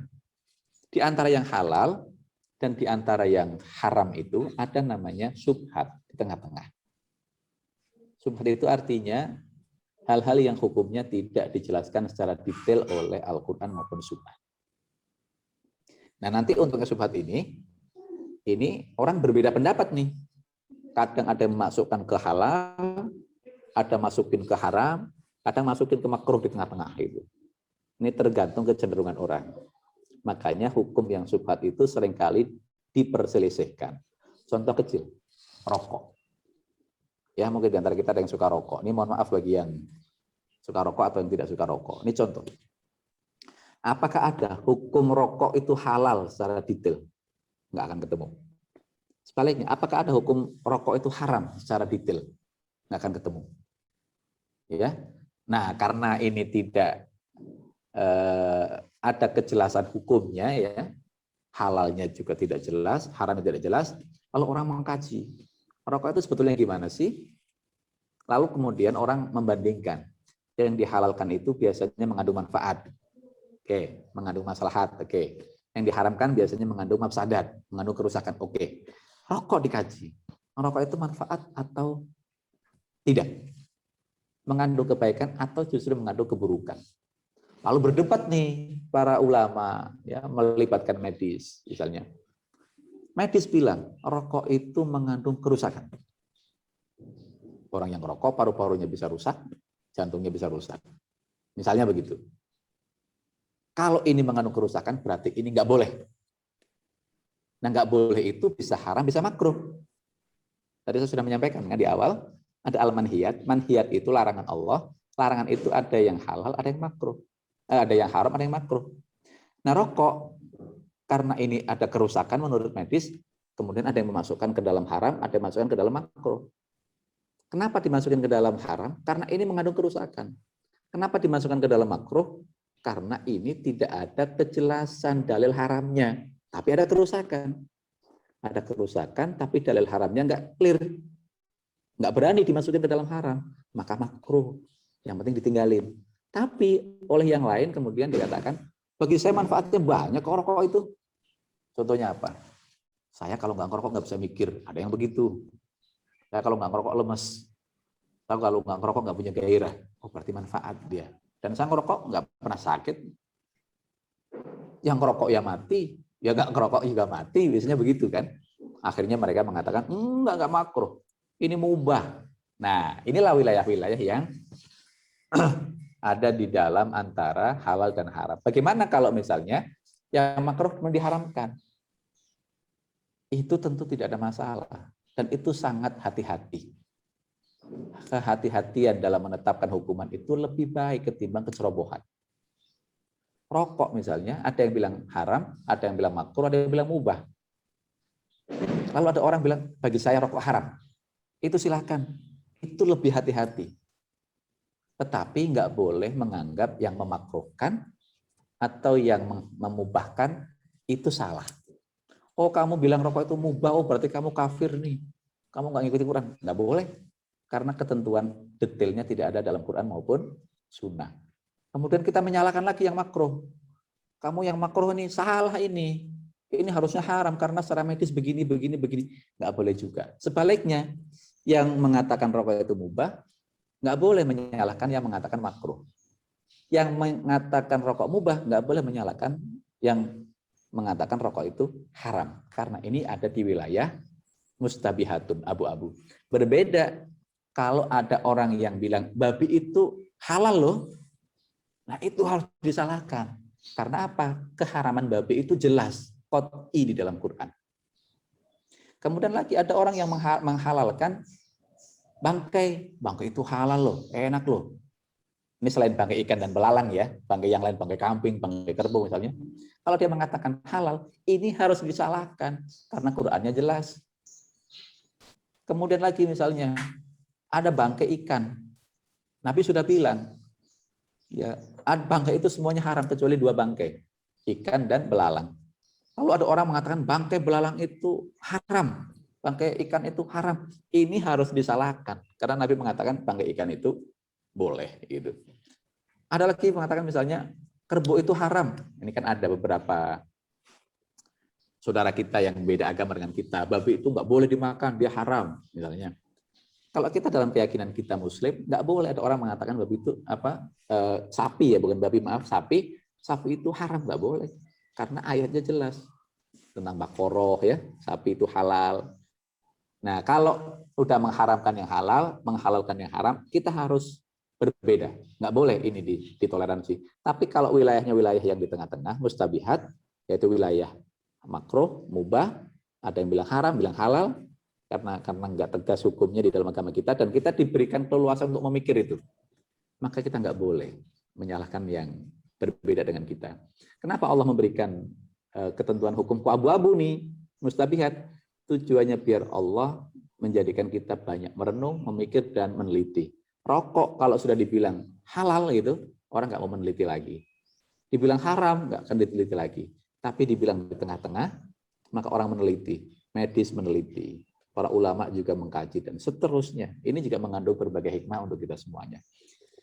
di antara yang halal dan di antara yang haram itu ada namanya syubhat di tengah-tengah. Syubhat itu artinya hal-hal yang hukumnya tidak dijelaskan secara detail oleh Al-Quran maupun Sunnah. Nah nanti untuk syubhat ini orang berbeda pendapat nih. Kadang ada yang memasukkan ke halal, ada masukin ke haram, kadang masukin ke makruh di tengah-tengah itu. Ini tergantung kecenderungan orang. Makanya hukum yang syubhat itu seringkali diperselisihkan. Contoh kecil, rokok. Ya mungkin di antara kita ada yang suka rokok. Ini mohon maaf bagi yang suka rokok atau yang tidak suka rokok. Ini contoh. Apakah ada hukum rokok itu halal secara detail? Nggak akan ketemu. Sebaliknya, apakah ada hukum rokok itu haram secara detail? Nggak akan ketemu. Ya. Nah, karena ini tidak ada kejelasan hukumnya, ya, halalnya juga tidak jelas, haramnya tidak jelas. Lalu orang mengkaji, rokok itu sebetulnya gimana sih? Lalu kemudian orang membandingkan. Yang dihalalkan itu biasanya mengandung manfaat. Oke, mengandung maslahat. Oke. Yang diharamkan biasanya mengandung mafsadat, mengandung kerusakan. Oke. Rokok dikaji. Rokok itu manfaat atau tidak? Mengandung kebaikan atau justru mengandung keburukan? Lalu berdebat nih para ulama, ya, melibatkan medis misalnya. Medis bilang rokok itu mengandung kerusakan. Orang yang rokok paru-parunya bisa rusak, jantungnya bisa rusak. Misalnya begitu. Kalau ini mengandung kerusakan berarti ini nggak boleh. Nah nggak boleh itu bisa haram, bisa makruh. Tadi saya sudah menyampaikan kan di awal ada al-manhiyat. Manhiyat itu larangan Allah. Larangan itu ada yang halal, ada yang makruh. Ada yang haram, ada yang makruh. Nah rokok, karena ini ada kerusakan menurut medis, kemudian ada yang memasukkan ke dalam haram, ada yang memasukkan ke dalam makruh. Kenapa dimasukkan ke dalam haram? Karena ini mengandung kerusakan. Kenapa dimasukkan ke dalam makruh? Karena ini tidak ada kejelasan dalil haramnya, tapi ada kerusakan. Ada kerusakan, tapi dalil haramnya nggak clear. Nggak berani dimasukin ke dalam haram, maka makruh. Yang penting ditinggalin. Tapi oleh yang lain kemudian dikatakan, bagi saya manfaatnya banyak kok rokok itu. Contohnya apa? Saya kalau nggak ngerokok nggak bisa mikir. Ada yang begitu. Saya kalau nggak ngerokok lemes. Saya kalau nggak ngerokok nggak punya gairah. Oh berarti manfaat dia. Dan saya ngerokok nggak pernah sakit. Yang ngerokok ya mati. Ya nggak ngerokok juga mati. Biasanya begitu kan. Akhirnya mereka mengatakan, nggak makruh. Ini mubah. Nah, inilah wilayah-wilayah yang ada di dalam antara halal dan haram. Bagaimana kalau misalnya yang makruh diharamkan? Itu tentu tidak ada masalah. Dan itu sangat hati-hati. Kehati-hatian dalam menetapkan hukuman itu lebih baik ketimbang kecerobohan. Rokok misalnya, ada yang bilang haram, ada yang bilang makruh, ada yang bilang mubah. Lalu ada orang bilang, bagi saya rokok haram. Itu silakan. Itu lebih hati-hati. Tetapi nggak boleh menganggap yang memakruhkan atau yang memubahkan itu salah. Oh, kamu bilang rokok itu mubah, oh berarti kamu kafir nih. Kamu nggak ngikuti Quran. Nggak boleh. Karena ketentuan detailnya tidak ada dalam Quran maupun sunnah. Kemudian kita menyalahkan lagi yang makruh. Kamu yang makruh ini salah ini. Ini harusnya haram karena secara medis begini. Nggak boleh juga. Sebaliknya, yang mengatakan rokok itu mubah, nggak boleh menyalahkan yang mengatakan makruh. Yang mengatakan rokok mubah, nggak boleh menyalahkan yang mengatakan rokok itu haram. Karena ini ada di wilayah mustabihatun, abu-abu. Berbeda kalau ada orang yang bilang babi itu halal loh, nah itu harus disalahkan. Karena apa? Keharaman babi itu jelas, qat'i di dalam Quran. Kemudian lagi ada orang yang menghalalkan bangkai itu halal loh, enak loh. Ini selain bangkai ikan dan belalang ya, bangkai yang lain, bangkai kambing, bangkai kerbau misalnya. Kalau dia mengatakan halal, ini harus disalahkan karena Qurannya jelas. Kemudian lagi misalnya ada bangkai ikan, Nabi sudah bilang, ya bangkai itu semuanya haram kecuali 2 bangkai, ikan dan belalang. Lalu ada orang mengatakan bangkai belalang itu haram, bangkai ikan itu haram. Ini harus disalahkan karena Nabi mengatakan bangkai ikan itu boleh gitu. Ada lagi mengatakan misalnya kerbau itu haram. Ini kan ada beberapa saudara kita yang beda agama dengan kita. Babi itu nggak boleh dimakan, dia haram misalnya. Kalau kita dalam keyakinan kita Muslim, nggak boleh ada orang mengatakan babi itu sapi ya, bukan babi, maaf, sapi itu haram, nggak boleh. Karena ayatnya jelas tentang Baqarah ya, sapi itu halal. Nah, kalau udah mengharamkan yang halal, menghalalkan yang haram, kita harus berbeda. Nggak boleh ini ditoleransi. Tapi kalau wilayahnya wilayah yang di tengah-tengah, mustabihat, yaitu wilayah makruh, mubah, ada yang bilang haram, bilang halal, karena nggak tegas hukumnya di dalam agama kita, dan kita diberikan keleluasan untuk memikir itu. Maka kita nggak boleh menyalahkan yang berbeda dengan kita. Kenapa Allah memberikan ketentuan hukum abu-abu nih, mustabihat? Tujuannya biar Allah menjadikan kita banyak merenung, memikir, dan meneliti. Rokok kalau sudah dibilang halal gitu, orang nggak mau meneliti lagi. Dibilang haram, nggak akan diteliti lagi. Tapi dibilang di tengah-tengah, maka orang meneliti, medis meneliti, para ulama juga mengkaji, dan seterusnya. Ini juga mengandung berbagai hikmah untuk kita semuanya.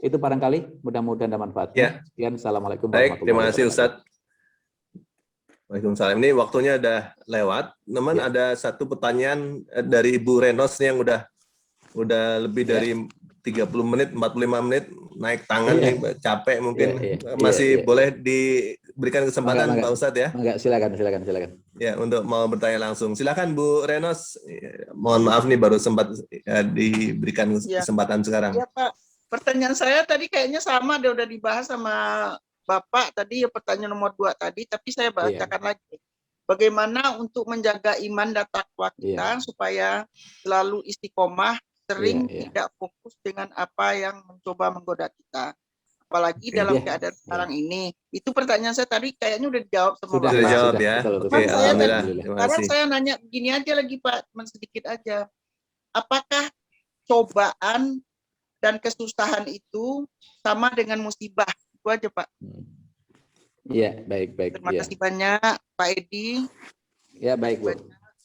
Itu barangkali, mudah-mudahan ada manfaatnya. Ya. Sekian, Assalamualaikum Baik, warahmatullahi terima kasih wabarakatuh. Ustadz. Waalaikumsalam. Ini waktunya udah lewat. Teman, Ya. ada satu pertanyaan dari Ibu Renos yang udah lebih dari 30 menit, 45 menit naik tangan nih, capek mungkin. Masih boleh diberikan kesempatan Pak Ustadz ya? Enggak, silakan. Ya, untuk mau bertanya langsung. Silakan Bu Renos. Mohon maaf nih baru sempat diberikan kesempatan sekarang. Iya Pak. Pertanyaan saya tadi kayaknya sama, dia udah dibahas sama Bapak tadi ya, pertanyaan nomor 2 tadi, tapi saya bacakan lagi. Bagaimana untuk menjaga iman dan takwa kita supaya selalu istiqomah, sering tidak fokus dengan apa yang mencoba menggoda kita. Apalagi dalam keadaan sekarang ini. Itu pertanyaan saya tadi kayaknya udah dijawab sama Bapak. Sudah dijawab ya. Oke, alhamdulillah. Sekarang saya nanya gini aja lagi Pak, sedikit aja. Apakah cobaan dan kesusahan itu sama dengan musibah? Itu aja Pak. Iya, baik. Terima kasih banyak Pak Edi. Ya, baik Bu.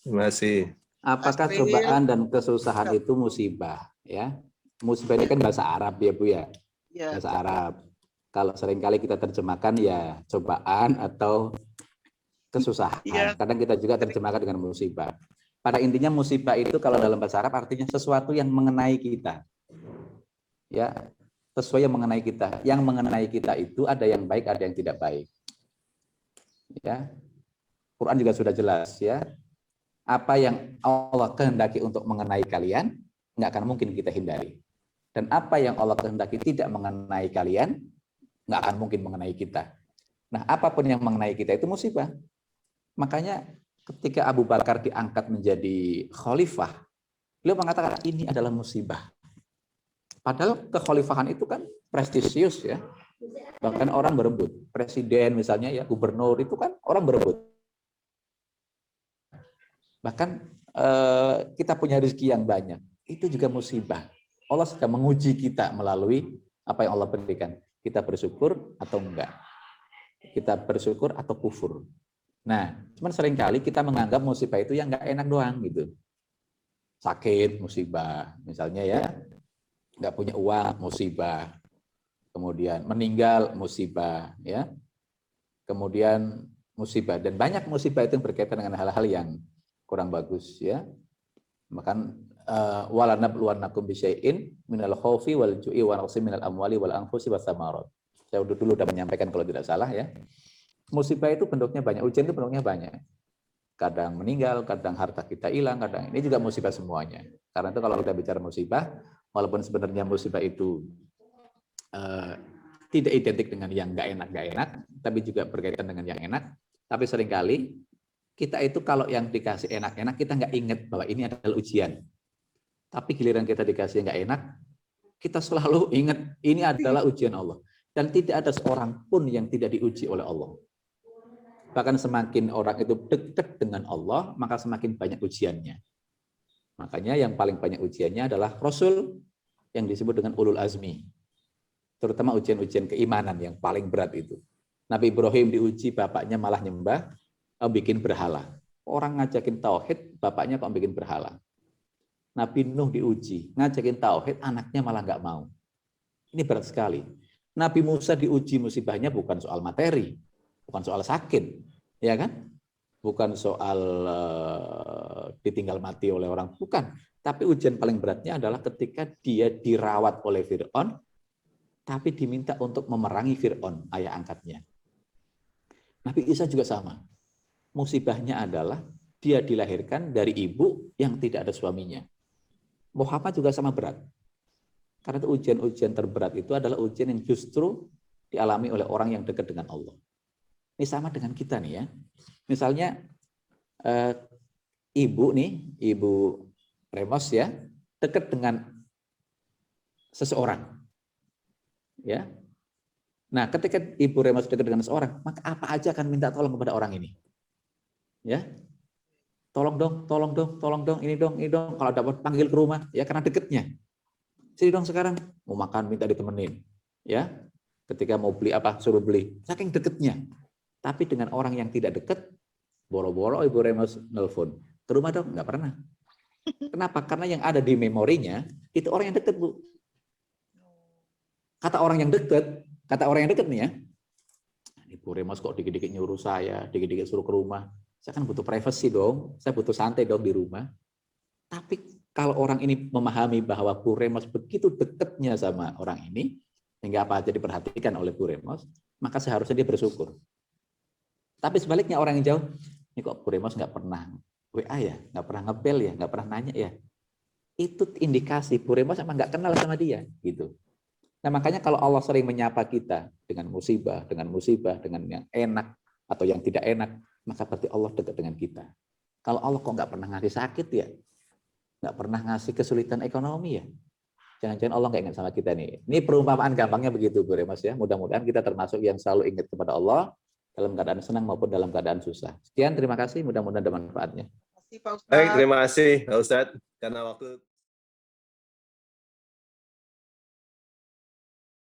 Terima kasih. Apakah cobaan dan kesusahan itu musibah? Ya, musibah ini kan bahasa Arab ya Bu ya. Bahasa Arab. Kalau seringkali kita terjemahkan ya cobaan atau kesusahan. Kadang kita juga terjemahkan dengan musibah. Pada intinya musibah itu kalau dalam bahasa Arab artinya sesuatu yang mengenai kita. Ya, sesuatu yang mengenai kita. Yang mengenai kita itu ada yang baik, ada yang tidak baik. Ya. Quran juga sudah jelas ya. Apa yang Allah kehendaki untuk mengenai kalian, nggak akan mungkin kita hindari. Dan apa yang Allah kehendaki tidak mengenai kalian, nggak akan mungkin mengenai kita. Nah, apapun yang mengenai kita itu musibah. Makanya ketika Abu Bakar diangkat menjadi khalifah, beliau mengatakan ini adalah musibah. Padahal kekhalifahan itu kan prestisius ya. Bahkan orang berebut. Presiden misalnya ya, gubernur itu kan orang berebut. Bahkan kita punya rezeki yang banyak. Itu juga musibah. Allah sedang menguji kita melalui apa yang Allah berikan. Kita bersyukur atau enggak. Kita bersyukur atau kufur. Nah, cuman seringkali kita menganggap musibah itu yang enggak enak doang gitu. Sakit, musibah. Misalnya ya, enggak punya uang, musibah. Kemudian meninggal, musibah. Ya. Kemudian musibah. Dan banyak musibah itu yang berkaitan dengan hal-hal yang kurang bagus. Ya. Bahkan walanabluwannakum bisyai'in minal khaufi wal ju'i wa naqsin minal amwali wal anfusi was samarat. Saya dulu udah menyampaikan kalau tidak salah ya. Musibah itu bentuknya banyak, ujian itu bentuknya banyak. Kadang meninggal, kadang harta kita hilang, kadang ini juga musibah semuanya. Karena itu kalau kita bicara musibah, walaupun sebenarnya musibah itu tidak identik dengan yang nggak enak, tapi juga berkaitan dengan yang enak. Tapi seringkali kita itu kalau yang dikasih enak-enak kita nggak ingat bahwa ini adalah ujian. Tapi giliran kita dikasih yang nggak enak, kita selalu ingat ini adalah ujian Allah. Dan tidak ada seorang pun yang tidak diuji oleh Allah. Bahkan semakin orang itu dekat dengan Allah, maka semakin banyak ujiannya. Makanya yang paling banyak ujiannya adalah Rasul yang disebut dengan ulul azmi. Terutama ujian-ujian keimanan yang paling berat itu. Nabi Ibrahim diuji, bapaknya malah nyembah, bikin berhala. Orang ngajakin tauhid, bapaknya kok bikin berhala. Nabi Nuh diuji, ngajakin tauhid, anaknya malah nggak mau. Ini berat sekali. Nabi Musa diuji, musibahnya bukan soal materi, bukan soal sakit, ya kan? Bukan soal ditinggal mati oleh orang, bukan. Tapi ujian paling beratnya adalah ketika dia dirawat oleh Fir'aun, tapi diminta untuk memerangi Fir'aun, ayah angkatnya. Nabi Isa juga sama. Musibahnya adalah dia dilahirkan dari ibu yang tidak ada suaminya. Muhammad juga sama berat. Karena itu ujian-ujian terberat itu adalah ujian yang justru dialami oleh orang yang dekat dengan Allah. Ini sama dengan kita nih ya. Misalnya ibu Remos ya, dekat dengan seseorang. Ya. Nah, ketika Ibu Remos dekat dengan seseorang, maka apa aja akan minta tolong kepada orang ini. Ya. Tolong dong, ini dong. Kalau dapat panggil ke rumah, ya karena dekatnya. Sini dong sekarang, mau makan minta ditemenin. Ya. Ketika mau beli apa, suruh beli. Saking dekatnya. Tapi dengan orang yang tidak dekat, boro-boro Ibu Remos nelfon. Ke rumah dong, nggak pernah. Kenapa? Karena yang ada di memorinya, itu orang yang dekat, Bu. Kata orang yang dekat nih ya, Ibu Remos kok dikit-dikit nyuruh saya, dikit-dikit suruh ke rumah. Saya kan butuh privacy dong, saya butuh santai dong di rumah. Tapi kalau orang ini memahami bahwa Bu Remos begitu dekatnya sama orang ini, sehingga apa aja diperhatikan oleh Bu Remos, maka seharusnya dia bersyukur. Tapi sebaliknya orang yang jauh, ini kok Bu Remos nggak pernah WA ya, nggak pernah ngebel ya, nggak pernah nanya ya. Itu indikasi Bu Remos emang nggak kenal sama dia, gitu. Nah makanya kalau Allah sering menyapa kita dengan musibah, dengan yang enak atau yang tidak enak, maka berarti Allah dekat dengan kita. Kalau Allah kok nggak pernah ngasih sakit ya, nggak pernah ngasih kesulitan ekonomi ya, jangan-jangan Allah nggak ingat sama kita nih. Ini perumpamaan gampangnya begitu Bu Remas ya. Mudah-mudahan kita termasuk yang selalu ingat kepada Allah dalam keadaan senang maupun dalam keadaan susah. Sekian, terima kasih. Mudah-mudahan ada manfaatnya. Baik, terima kasih Pak Ustadz. Karena waktu